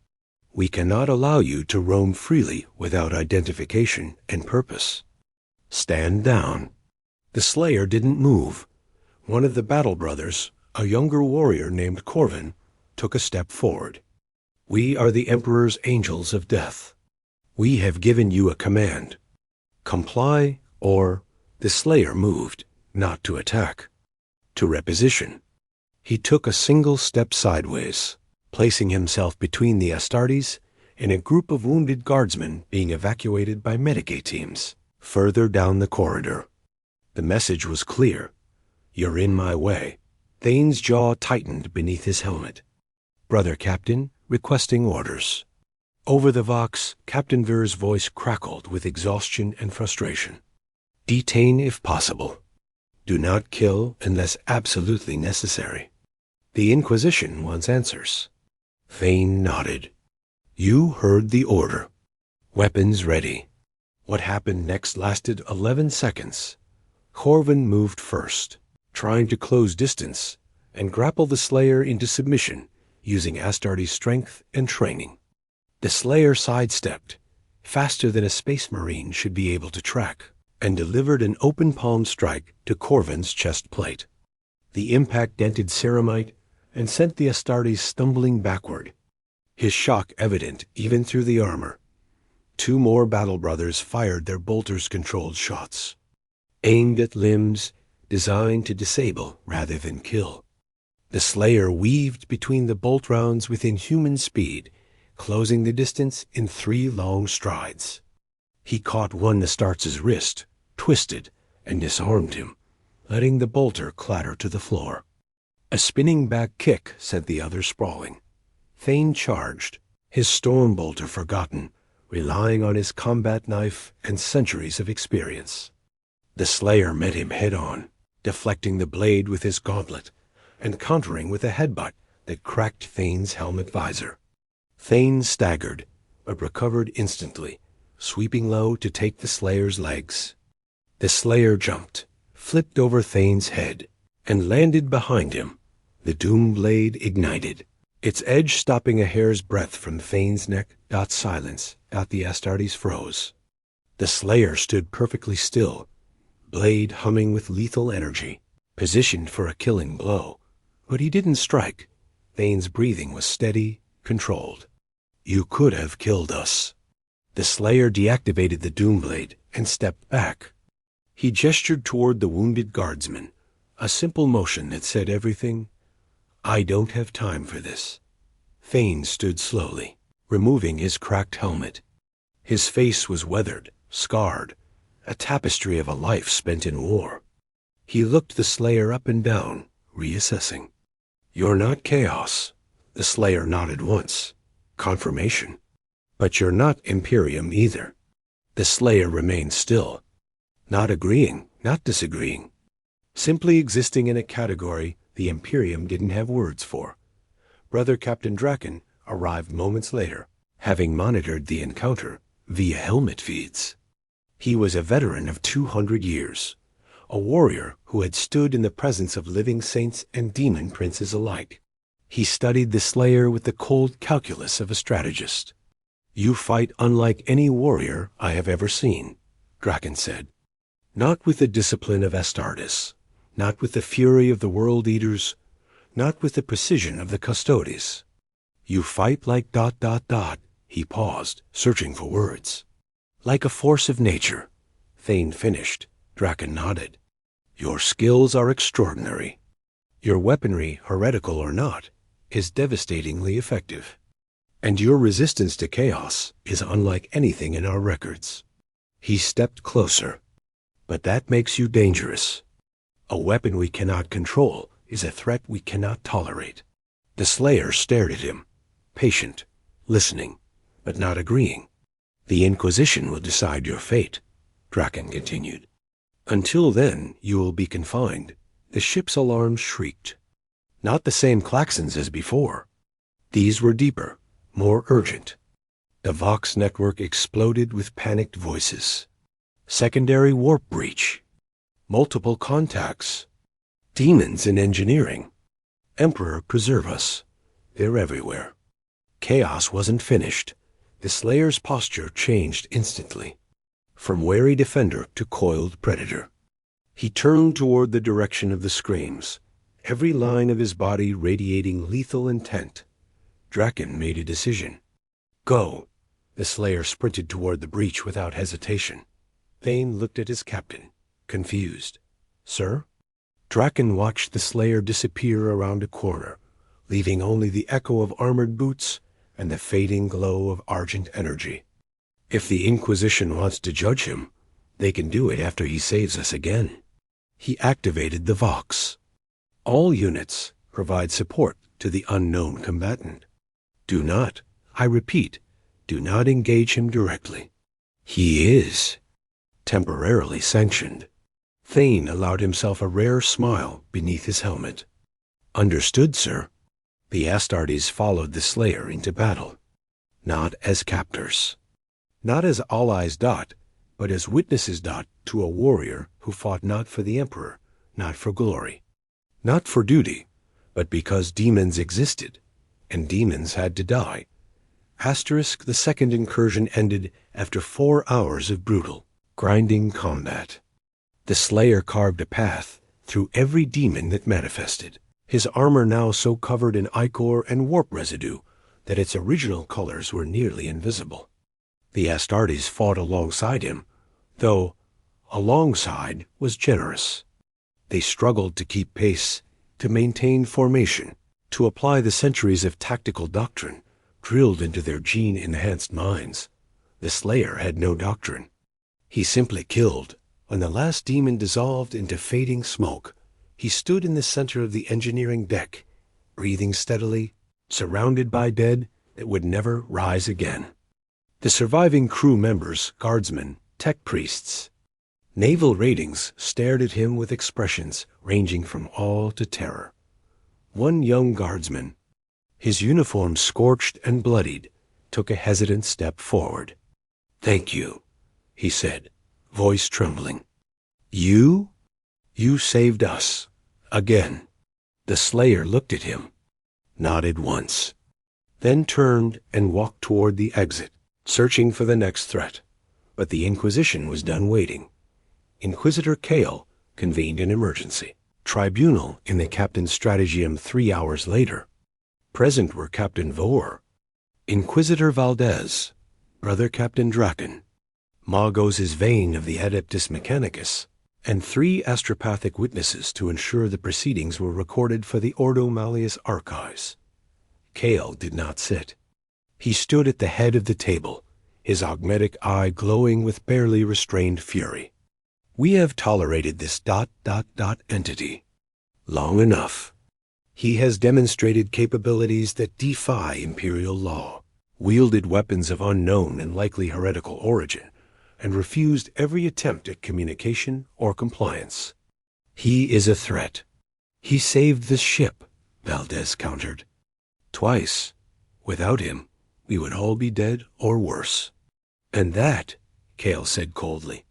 We cannot allow you to roam freely without identification and purpose. Stand down." The Slayer didn't move. One of the Battle Brothers, a younger warrior named Corvin, took a step forward. "We are the Emperor's Angels of Death. We have given you a command. Comply or—" The Slayer moved, not to attack, to reposition. He took a single step sideways, placing himself between the Astartes and a group of wounded guardsmen being evacuated by Medicae teams further down the corridor. The message was clear. "You're in my way." Thane's jaw tightened beneath his helmet. "Brother Captain, requesting orders." Over the vox, Captain Ver's voice crackled with exhaustion and frustration. "Detain if possible. Do not kill unless absolutely necessary. The Inquisition wants answers." Thane nodded. "You heard the order. Weapons ready." What happened next lasted 11 seconds. Corvin moved first, trying to close distance and grapple the Slayer into submission using Astartes' strength and training. The Slayer sidestepped, faster than a space marine should be able to track, and delivered an open palm strike to Corvin's chest plate. The impact dented ceramite and sent the Astartes stumbling backward, his shock evident even through the armor. 2 more Battle Brothers fired their bolters-controlled shots, aimed at limbs designed to disable rather than kill. The Slayer weaved between the bolt rounds with inhuman speed, closing the distance in 3 long strides. He caught one Astartes' wrist, twisted, and disarmed him, letting the bolter clatter to the floor. A spinning back kick sent the other sprawling. Thane charged, his storm bolter forgotten, relying on his combat knife and centuries of experience. The Slayer met him head-on, deflecting the blade with his gauntlet, and countering with a headbutt that cracked Thane's helmet visor. Thane staggered, but recovered instantly, sweeping low to take the Slayer's legs. The Slayer jumped, flipped over Thane's head, and landed behind him. The doom blade ignited, its edge stopping a hair's breadth from Thane's neck. Silence. The Astartes froze. The Slayer stood perfectly still, blade humming with lethal energy, positioned for a killing blow. But he didn't strike. Thane's breathing was steady, controlled. "You could have killed us." The Slayer deactivated the Doomblade and stepped back. He gestured toward the wounded guardsman, a simple motion that said everything. "I don't have time for this." Thane stood slowly, removing his cracked helmet. His face was weathered, scarred, a tapestry of a life spent in war. He looked the Slayer up and down, reassessing. "You're not Chaos." The Slayer nodded once. Confirmation. "But you're not Imperium either." The Slayer remained still, not agreeing, not disagreeing, simply existing in a category the Imperium didn't have words for. Brother Captain Draken arrived moments later, having monitored the encounter via helmet feeds. He was a veteran of 200 years, a warrior who had stood in the presence of living saints and demon princes alike. He studied the Slayer with the cold calculus of a strategist. "You fight unlike any warrior I have ever seen," Draken said. "Not with the discipline of Astartes, not with the fury of the World Eaters, not with the precision of the Custodes. You fight like ... He paused, searching for words. "Like a force of nature," Thane finished. Draken nodded. "Your skills are extraordinary. Your weaponry, heretical or not, is devastatingly effective. And your resistance to chaos is unlike anything in our records." He stepped closer. "But that makes you dangerous. A weapon we cannot control is a threat we cannot tolerate. The Slayer stared at him, patient, listening, but not agreeing. The Inquisition will decide your fate, Draken continued. Until then, you will be confined. The ship's alarms shrieked. Not the same klaxons as before. These were deeper, more urgent. The Vox network exploded with panicked voices. Secondary warp breach. Multiple contacts. Demons in engineering. Emperor preserve us. They're everywhere. Chaos wasn't finished. The Slayer's posture changed instantly, from wary defender to coiled predator. He turned toward the direction of the screams, every line of his body radiating lethal intent. Draken made a decision. Go. The Slayer sprinted toward the breach without hesitation. Thane looked at his captain, confused. Sir? Draken watched the Slayer disappear around a corner, leaving only the echo of armored boots and the fading glow of Argent energy. If the Inquisition wants to judge him, they can do it after he saves us again. He activated the Vox. All units provide support to the unknown combatant. Do not, I repeat, do not engage him directly. He is temporarily sanctioned. Thane allowed himself a rare smile beneath his helmet. Understood, sir. The Astartes followed the Slayer into battle, not as captors. Not as allies, but as witnesses, to a warrior who fought not for the Emperor, not for glory, not for duty, but because demons existed, and demons had to die. The second incursion ended after 4 hours of brutal, grinding combat. The Slayer carved a path through every demon that manifested, his armor now so covered in ichor and warp residue that its original colors were nearly invisible. The Astartes fought alongside him, though alongside was generous. They struggled to keep pace, to maintain formation, to apply the centuries of tactical doctrine drilled into their gene-enhanced minds. The Slayer had no doctrine. He simply killed. When the last demon dissolved into fading smoke, he stood in the center of the engineering deck, breathing steadily, surrounded by dead that would never rise again. The surviving crew members, guardsmen, tech priests, naval ratings stared at him with expressions ranging from awe to terror. One young guardsman, his uniform scorched and bloodied, took a hesitant step forward. Thank you, he said, voice trembling. You? You saved us. Again. The Slayer looked at him, nodded once, then turned and walked toward the exit, searching for the next threat. But the Inquisition was done waiting. Inquisitor Kale convened an emergency tribunal in the captain's stratagem 3 hours later. Present were Captain Vor, Inquisitor Valdez, Brother Captain Draken, Magos' Vane of the Adeptus Mechanicus, and 3 astropathic witnesses to ensure the proceedings were recorded for the Ordo Malleus archives. Kale did not sit. He stood at the head of the table, his augmetic eye glowing with barely restrained fury. We have tolerated this ... entity long enough. He has demonstrated capabilities that defy imperial law, wielded weapons of unknown and likely heretical origin, and refused every attempt at communication or compliance. He is a threat. He saved this ship, Valdez countered. Twice. Without him, we would all be dead or worse. And that, Kale said coldly,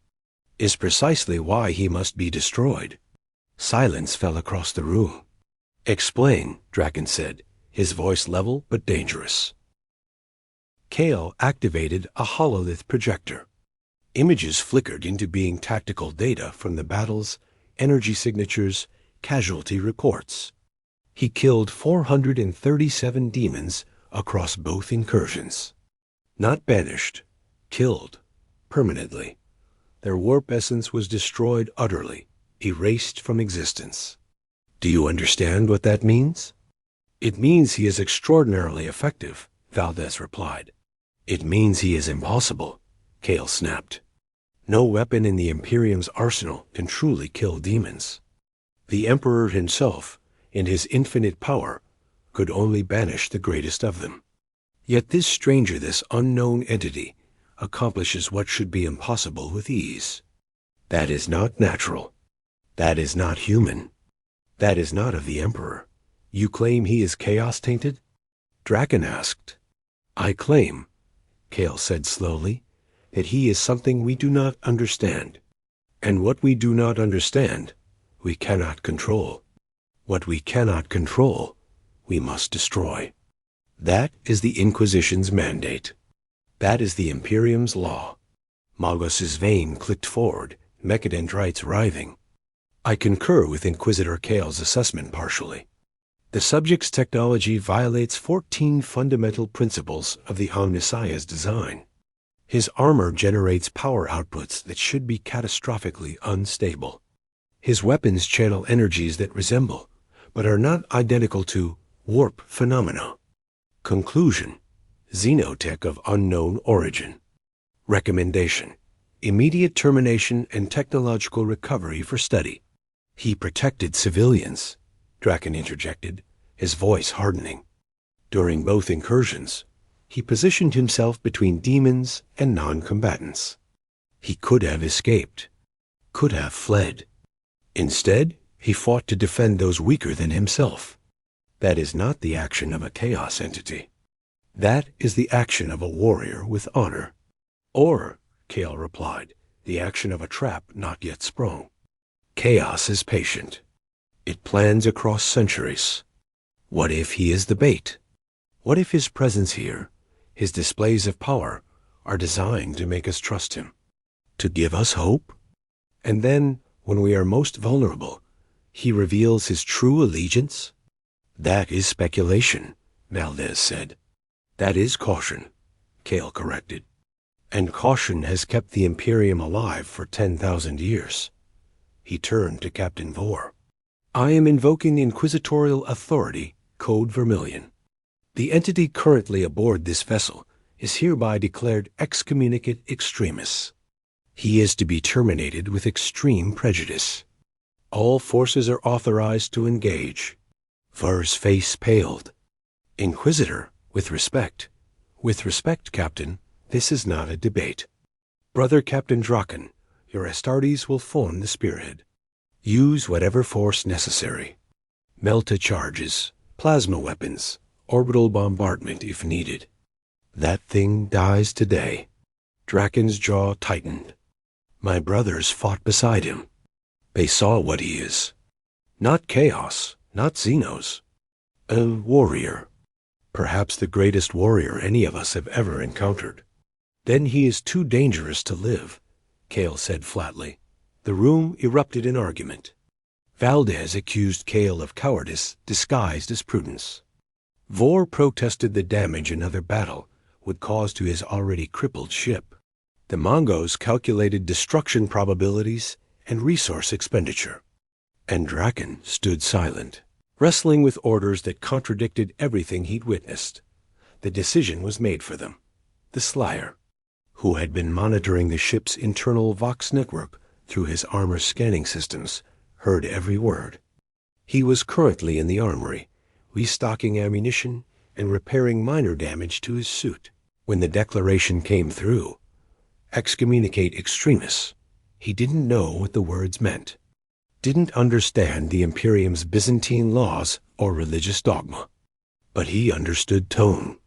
is precisely why he must be destroyed. Silence fell across the room. Explain, Draken said, his voice level but dangerous. Kale activated a hololith projector. Images flickered into being tactical data from the battles, energy signatures, casualty reports. He killed 437 demons across both incursions. Not banished, killed, permanently. Their warp essence was destroyed utterly, erased from existence. Do you understand what that means? It means he is extraordinarily effective, Valdez replied. It means he is impossible, Kale snapped. No weapon in the Imperium's arsenal can truly kill demons. The Emperor himself, in his infinite power, could only banish the greatest of them. Yet this stranger, this unknown entity, accomplishes what should be impossible with ease. That is not natural. That is not human. That is not of the Emperor. You claim he is chaos-tainted? Draken asked. I claim, Kale said slowly, that he is something we do not understand. And what we do not understand, we cannot control. What we cannot control, we must destroy. That is the Inquisition's mandate. That is the Imperium's law. Magos's vein clicked forward, mechadendrites writhing. I concur with Inquisitor Kale's assessment partially. The subject's technology violates 14 fundamental principles of the Omnissiah's design. His armor generates power outputs that should be catastrophically unstable. His weapons channel energies that resemble, but are not identical to, warp phenomena. Conclusion: xenotech of unknown origin. Recommendation: immediate termination and technological recovery for study. He protected civilians, Draken interjected, his voice hardening. During both incursions, he positioned himself between demons and non-combatants. He could have escaped, could have fled. Instead, he fought to defend those weaker than himself. That is not the action of a chaos entity. That is the action of a warrior with honor. Or, Kale replied, the action of a trap not yet sprung. Chaos is patient. It plans across centuries. What if he is the bait? What if his presence here, his displays of power, are designed to make us trust him? To give us hope? And then, when we are most vulnerable, he reveals his true allegiance? That is speculation, Valdez said. That is caution, Kale corrected. And caution has kept the Imperium alive for 10,000 years. He turned to Captain Vor. I am invoking inquisitorial authority, Code Vermilion. The entity currently aboard this vessel is hereby declared excommunicate extremis. He is to be terminated with extreme prejudice. All forces are authorized to engage. Vor's face paled. Inquisitor, with respect. With respect, Captain, this is not a debate. Brother Captain Draken, your Astartes will form the spearhead. Use whatever force necessary. Melta charges, plasma weapons, orbital bombardment if needed. That thing dies today. Draken's jaw tightened. My brothers fought beside him. They saw what he is. Not chaos, not Xenos. A warrior. Perhaps the greatest warrior any of us have ever encountered. Then he is too dangerous to live, Kale said flatly. The room erupted in argument. Valdez accused Kale of cowardice disguised as prudence. Vor protested the damage another battle would cause to his already crippled ship. The Mongos calculated destruction probabilities and resource expenditure. And Draken stood silent, wrestling with orders that contradicted everything he'd witnessed. The decision was made for them. The Slayer, who had been monitoring the ship's internal Vox network through his armor scanning systems, heard every word. He was currently in the armory, restocking ammunition and repairing minor damage to his suit. When the declaration came through, excommunicate extremis, he didn't know what the words meant. Didn't understand the Imperium's Byzantine laws or religious dogma. But he understood tone.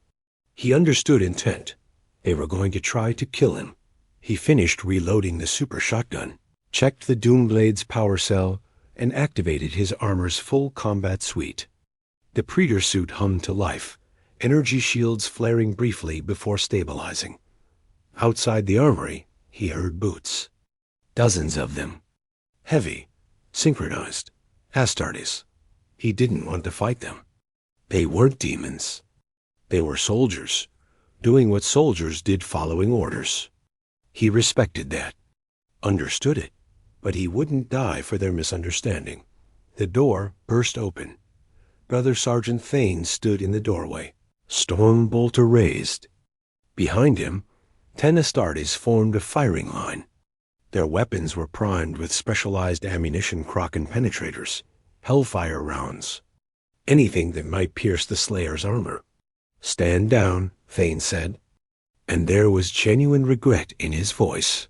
He understood intent. They were going to try to kill him. He finished reloading the super shotgun, checked the Doomblade's power cell, and activated his armor's full combat suite. The Praetor suit hummed to life, energy shields flaring briefly before stabilizing. Outside the armory, he heard boots. Dozens of them. Heavy, synchronized, Astartes. He didn't want to fight them. They weren't demons. They were soldiers, doing what soldiers did following orders. He respected that, understood it, but he wouldn't die for their misunderstanding. The door burst open. Brother Sergeant Thane stood in the doorway, storm bolter raised. Behind him, 10 Astartes formed a firing line. Their weapons were primed with specialized ammunition Kraken penetrators, hellfire rounds, anything that might pierce the Slayer's armor. "Stand down," Thane said, and there was genuine regret in his voice.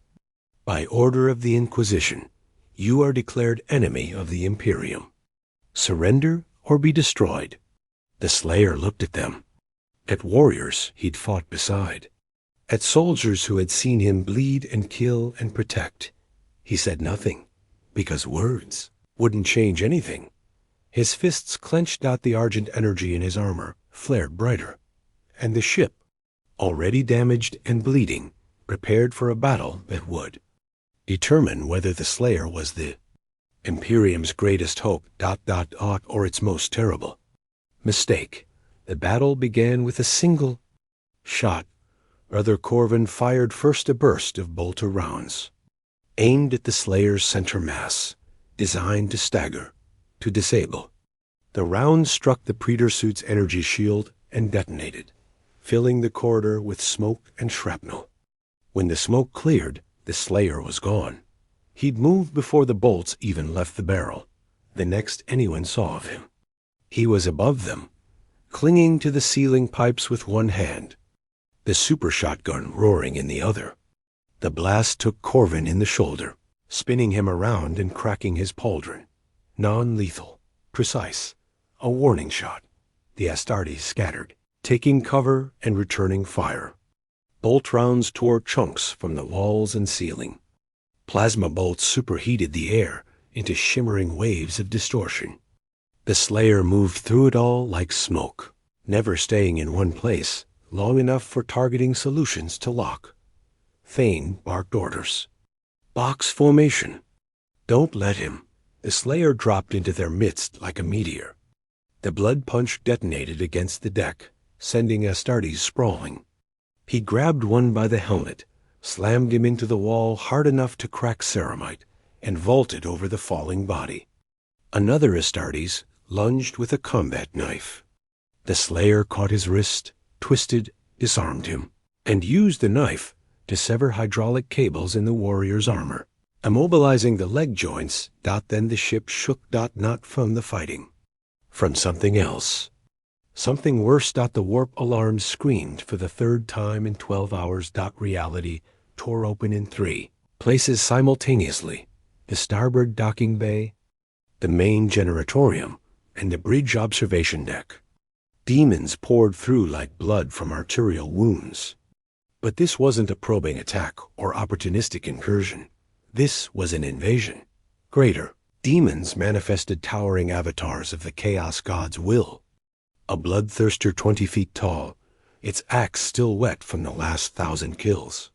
"By order of the Inquisition, you are declared enemy of the Imperium. Surrender or be destroyed." The Slayer looked at them, at warriors he'd fought beside, at soldiers who had seen him bleed and kill and protect. He said nothing, because words wouldn't change anything. His fists clenched out, the Argent energy in his armor flared brighter, and the ship, already damaged and bleeding, prepared for a battle that would determine whether the Slayer was the Imperium's greatest hope, or its most terrible mistake. The battle began with a single shot. Brother Corvin fired first a burst of bolter rounds, aimed at the Slayer's center mass, designed to stagger, to disable. The round struck the Praetor suit's energy shield and detonated, filling the corridor with smoke and shrapnel. When the smoke cleared, the Slayer was gone. He'd moved before the bolts even left the barrel, the next anyone saw of him. He was above them, clinging to the ceiling pipes with one hand, the super shotgun roaring in the other. The blast took Corvin in the shoulder, spinning him around and cracking his pauldron. Non-lethal, precise, a warning shot. The Astartes scattered, taking cover and returning fire. Bolt rounds tore chunks from the walls and ceiling. Plasma bolts superheated the air into shimmering waves of distortion. The Slayer moved through it all like smoke, never staying in one place long enough for targeting solutions to lock. Thane barked orders. "Box formation." "Don't let him." The Slayer dropped into their midst like a meteor. The blood punch detonated against the deck, sending Astartes sprawling. He grabbed one by the helmet, slammed him into the wall hard enough to crack ceramite, and vaulted over the falling body. Another Astartes lunged with a combat knife. The Slayer caught his wrist, twisted, disarmed him, and used the knife to sever hydraulic cables in the warrior's armor, immobilizing the leg joints. Then the ship shook. Not from the fighting, from something else. Something worse. The warp alarm screamed for the third time in 12 hours. Reality tore open in 3 places simultaneously: the starboard docking bay, the main generatorium, and the bridge observation deck. Demons poured through like blood from arterial wounds. But this wasn't a probing attack or opportunistic incursion. This was an invasion. Greater. Demons manifested towering avatars of the Chaos God's will. A bloodthirster 20 feet tall, its axe still wet from the last 1,000 kills.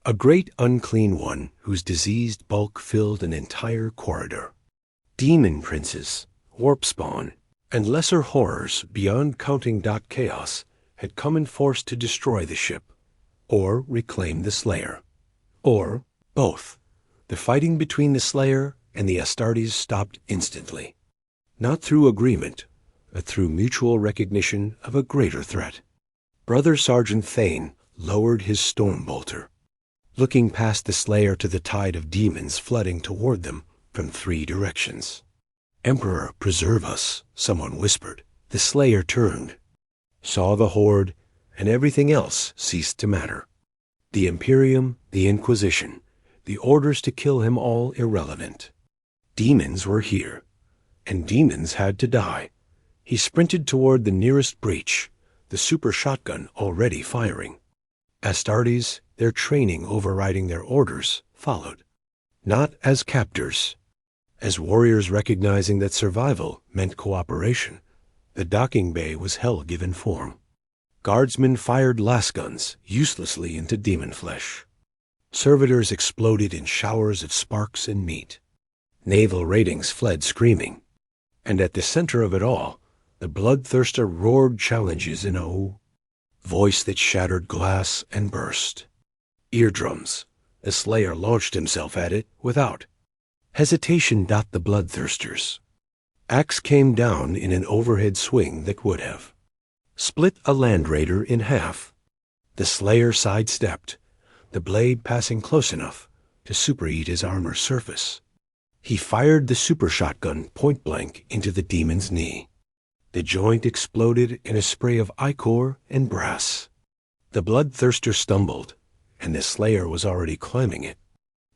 A great unclean one whose diseased bulk filled an entire corridor. Demon princes, warp spawn, and lesser horrors beyond counting. Chaos had come in force to destroy the ship, or reclaim the Slayer, or both. The fighting between the Slayer and the Astartes stopped instantly, not through agreement, but through mutual recognition of a greater threat. Brother Sergeant Thane lowered his storm bolter, looking past the Slayer to the tide of demons flooding toward them from 3 directions. "Emperor, preserve us," someone whispered. The Slayer turned, saw the horde, and everything else ceased to matter. The Imperium, the Inquisition, the orders to kill him all irrelevant. Demons were here, and demons had to die. He sprinted toward the nearest breach, the super shotgun already firing. Astartes, their training overriding their orders, followed. Not as captors, as warriors recognizing that survival meant cooperation. The docking bay was hell-given form. Guardsmen fired lasguns uselessly into demon flesh. Servitors exploded in showers of sparks and meat. Naval ratings fled screaming. And at the center of it all, the bloodthirster roared challenges in a voice that shattered glass and burst. Eardrums. The Slayer launched himself at it without hesitation. The bloodthirsters. Axe came down in an overhead swing that would have split a land raider in half. The Slayer sidestepped, the blade passing close enough to superheat his armor's surface. He fired the super shotgun point-blank into the demon's knee. The joint exploded in a spray of ichor and brass. The bloodthirster stumbled, and the slayer was already climbing it.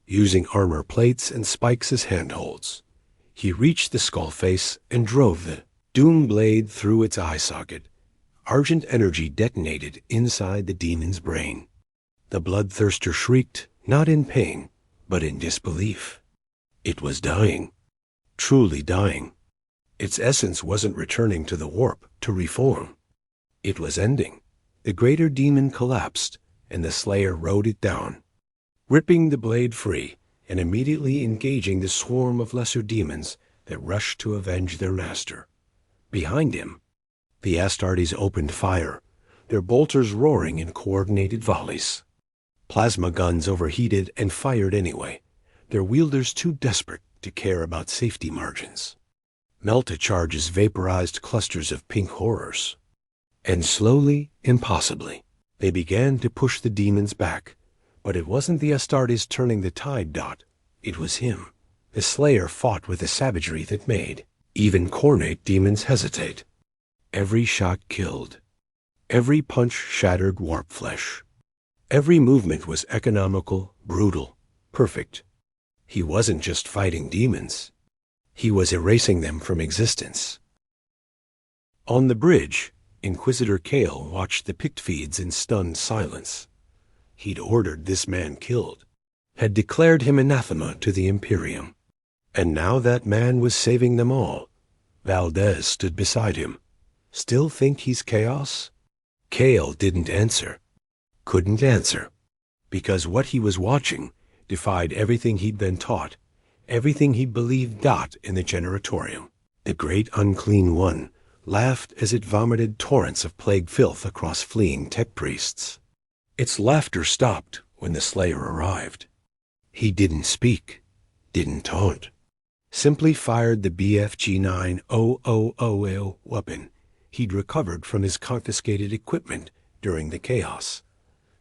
Using armor plates and spikes as handholds, he reached the skull face and drove the doom blade through its eye socket. Argent energy detonated inside the demon's brain. The bloodthirster shrieked, not in pain, but in disbelief. It was dying, truly dying. Its essence wasn't returning to the warp to reform. It was ending. The greater demon collapsed, and the slayer rode it down, ripping the blade free and immediately engaging the swarm of lesser demons that rushed to avenge their master. Behind him, the Astartes opened fire, their bolters roaring in coordinated volleys. Plasma guns overheated and fired anyway, their wielders too desperate to care about safety margins. Melta charges vaporized clusters of pink horrors. And slowly, impossibly, they began to push the demons back. But it wasn't the Astartes turning the tide, Dot. It was him. The slayer fought with a savagery that made even cornate demons hesitate. Every shot killed. Every punch shattered warp flesh. Every movement was economical, brutal, perfect. He wasn't just fighting demons. He was erasing them from existence. On the bridge, Inquisitor Kale watched the pict feeds in stunned silence. He'd ordered this man killed, had declared him anathema to the Imperium. And now that man was saving them all. Valdez stood beside him. Still think he's chaos? Kale didn't answer. Couldn't answer. Because what he was watching defied everything he'd been taught, everything he believed. Dot in the generatorium. The great unclean one laughed as it vomited torrents of plague filth across fleeing tech priests. Its laughter stopped when the slayer arrived. He didn't speak, didn't taunt, simply fired the BFG 9000 weapon he'd recovered from his confiscated equipment during the chaos.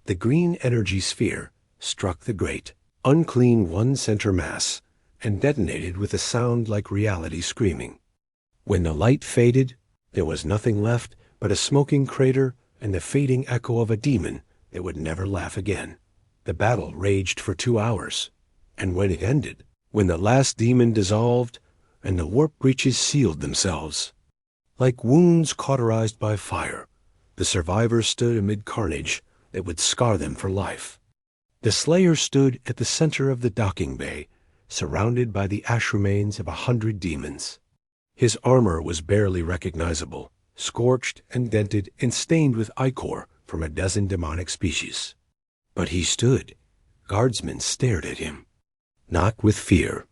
The green energy sphere struck the great, unclean one-center mass and detonated with a sound like reality screaming. When the light faded, there was nothing left but a smoking crater and the fading echo of a demon that would never laugh again. The battle raged for 2 hours, and when it ended, when the last demon dissolved and the warp breaches sealed themselves, like wounds cauterized by fire, the survivors stood amid carnage that would scar them for life. The slayer stood at the center of the docking bay, surrounded by the ash remains of 100 demons. His armor was barely recognizable, scorched and dented and stained with ichor from a dozen demonic species. But he stood. Guardsmen stared at him. Not with fear,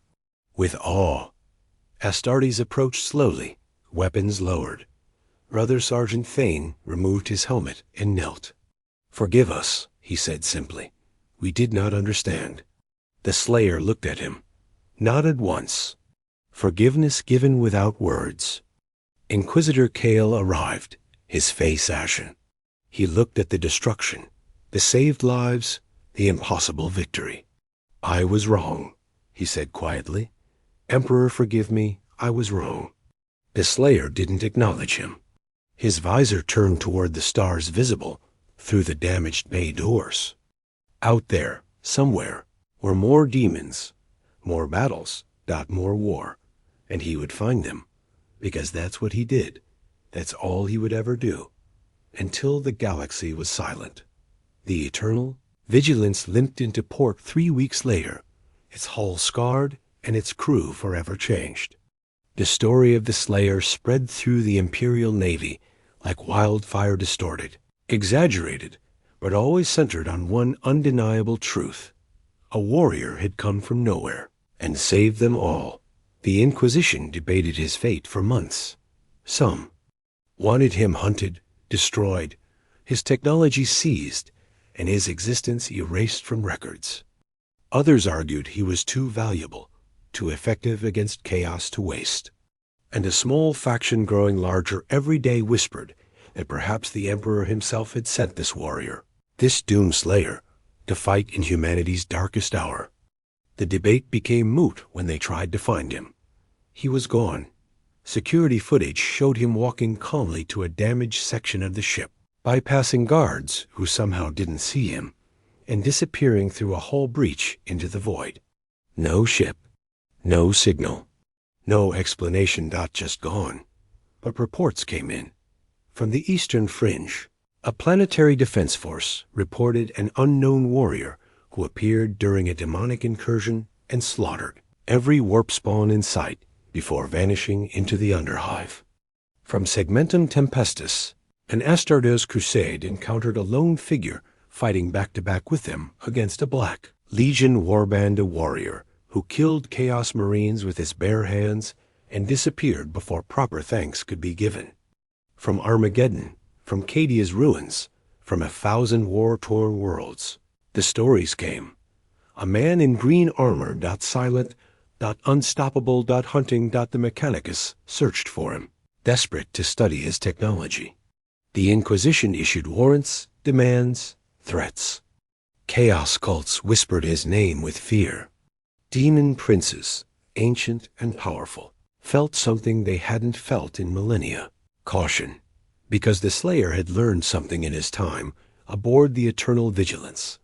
with awe. Astartes approached slowly, weapons lowered. Brother Sergeant Thane removed his helmet and knelt. "Forgive us," he said simply. "We did not understand." The slayer looked at him, nodded once. Forgiveness given without words. Inquisitor Kale arrived, his face ashen. He looked at the destruction, the saved lives, the impossible victory. "I was wrong," he said quietly. "Emperor, forgive me, I was wrong." The slayer didn't acknowledge him. His visor turned toward the stars visible through the damaged bay doors. Out there, somewhere, were more demons, more battles, more war, and he would find them, because that's what he did. That's all he would ever do, until the galaxy was silent. The Eternal Vigilance limped into port 3 weeks later, its hull scarred and its crew forever changed. The story of the Slayer spread through the Imperial Navy like wildfire, distorted, exaggerated, but always centered on one undeniable truth. A warrior had come from nowhere and saved them all. The Inquisition debated his fate for months. Some wanted him hunted, destroyed, his technology seized, and his existence erased from records. Others argued he was too valuable, too effective against chaos to waste. And a small faction growing larger every day whispered that perhaps the Emperor himself had sent this warrior, this Doom Slayer, to fight in humanity's darkest hour. The debate became moot when they tried to find him. He was gone. Security footage showed him walking calmly to a damaged section of the ship, bypassing guards who somehow didn't see him, and disappearing through a hull breach into the void. No ship, no signal, no explanation. Just gone. But reports came in. From the eastern fringe, a planetary defense force reported an unknown warrior who appeared during a demonic incursion and slaughtered every warp spawn in sight before vanishing into the Underhive. From Segmentum Tempestus, an Astartes crusade encountered a lone figure fighting back-to-back with them against a Black Legion warband, a warrior who killed Chaos Marines with his bare hands and disappeared before proper thanks could be given. From Armageddon, from Cadia's ruins, from 1,000 war-torn worlds, the stories came. A man in green armor, silent, unstoppable, hunting, the Mechanicus searched for him, desperate to study his technology. The Inquisition issued warrants, demands, threats. Chaos cults whispered his name with fear. Demon princes, ancient and powerful, felt something they hadn't felt in millennia. Caution, because the Slayer had learned something in his time aboard the Eternal Vigilance.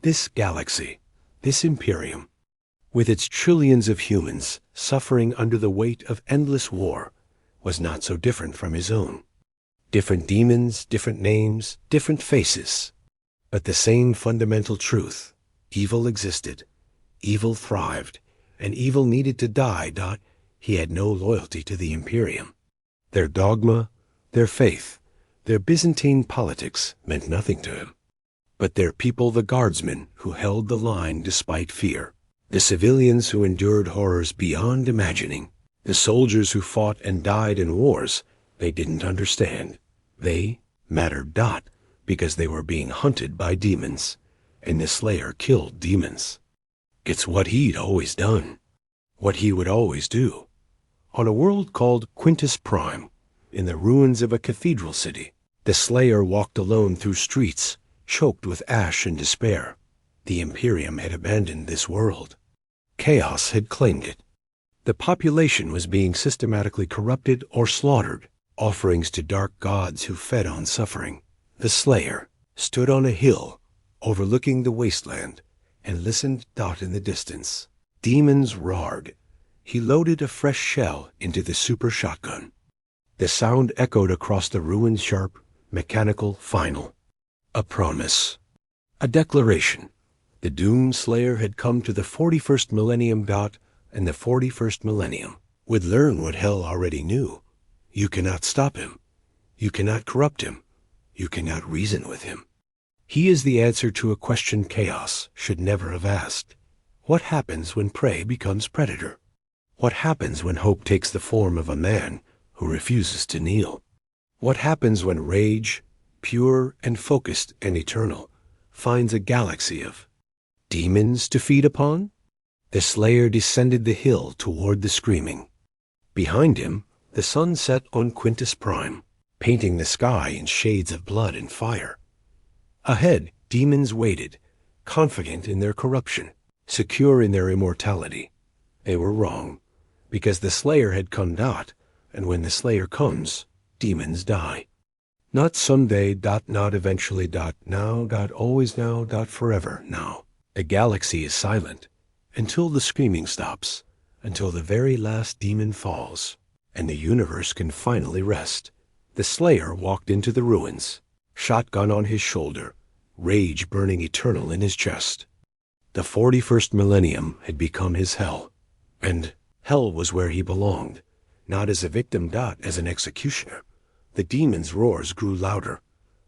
This galaxy, this Imperium, with its trillions of humans suffering under the weight of endless war, was not so different from his own. Different demons, different names, different faces, but the same fundamental truth. Evil existed, evil thrived, and evil needed to die. He had no loyalty to the Imperium. Their dogma, their faith, their Byzantine politics meant nothing to him. But their people, the guardsmen who held the line despite fear, the civilians who endured horrors beyond imagining, the soldiers who fought and died in wars they didn't understand. They mattered because they were being hunted by demons, and the Slayer killed demons. It's what he'd always done, what he would always do. On a world called Quintus Prime, in the ruins of a cathedral city, the Slayer walked alone through streets choked with ash and despair. The Imperium had abandoned this world. Chaos had claimed it. The population was being systematically corrupted or slaughtered, offerings to dark gods who fed on suffering. The Slayer stood on a hill overlooking the wasteland and listened in the distance. Demons roared. He loaded a fresh shell into the super shotgun. The sound echoed across the ruined, sharp, mechanical, final. A promise. A declaration. The Doom Slayer had come to the 41st millennium. And the 41st millennium would learn what hell already knew. You cannot stop him. You cannot corrupt him. You cannot reason with him. He is the answer to a question Chaos should never have asked. What happens when prey becomes predator? What happens when hope takes the form of a man who refuses to kneel? What happens when rage, pure and focused and eternal, finds a galaxy of demons to feed upon? The Slayer descended the hill toward the screaming. Behind him, the sun set on Quintus Prime, painting the sky in shades of blood and fire. Ahead, demons waited, confident in their corruption, secure in their immortality. They were wrong, because the Slayer had come. And when the Slayer comes, demons die. Not someday. Not eventually. Now. Always now. Forever now. The galaxy is silent until the screaming stops, until the very last demon falls, and the universe can finally rest. The Slayer walked into the ruins, shotgun on his shoulder, rage burning eternal in his chest. The 41st millennium had become his hell, and hell was where he belonged, not as a victim. As an executioner. The demon's roars grew louder.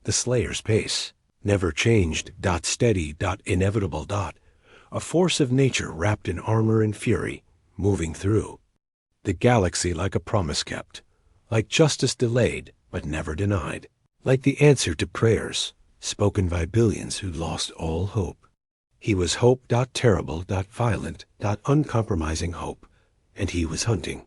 The Slayer's pace never changed. Steady. Inevitable. A force of nature wrapped in armor and fury, moving through. The galaxy like a promise kept, like justice delayed but never denied, like the answer to prayers spoken by billions who'd lost all hope. He was hope. Terrible. Violent. Uncompromising hope, and he was hunting.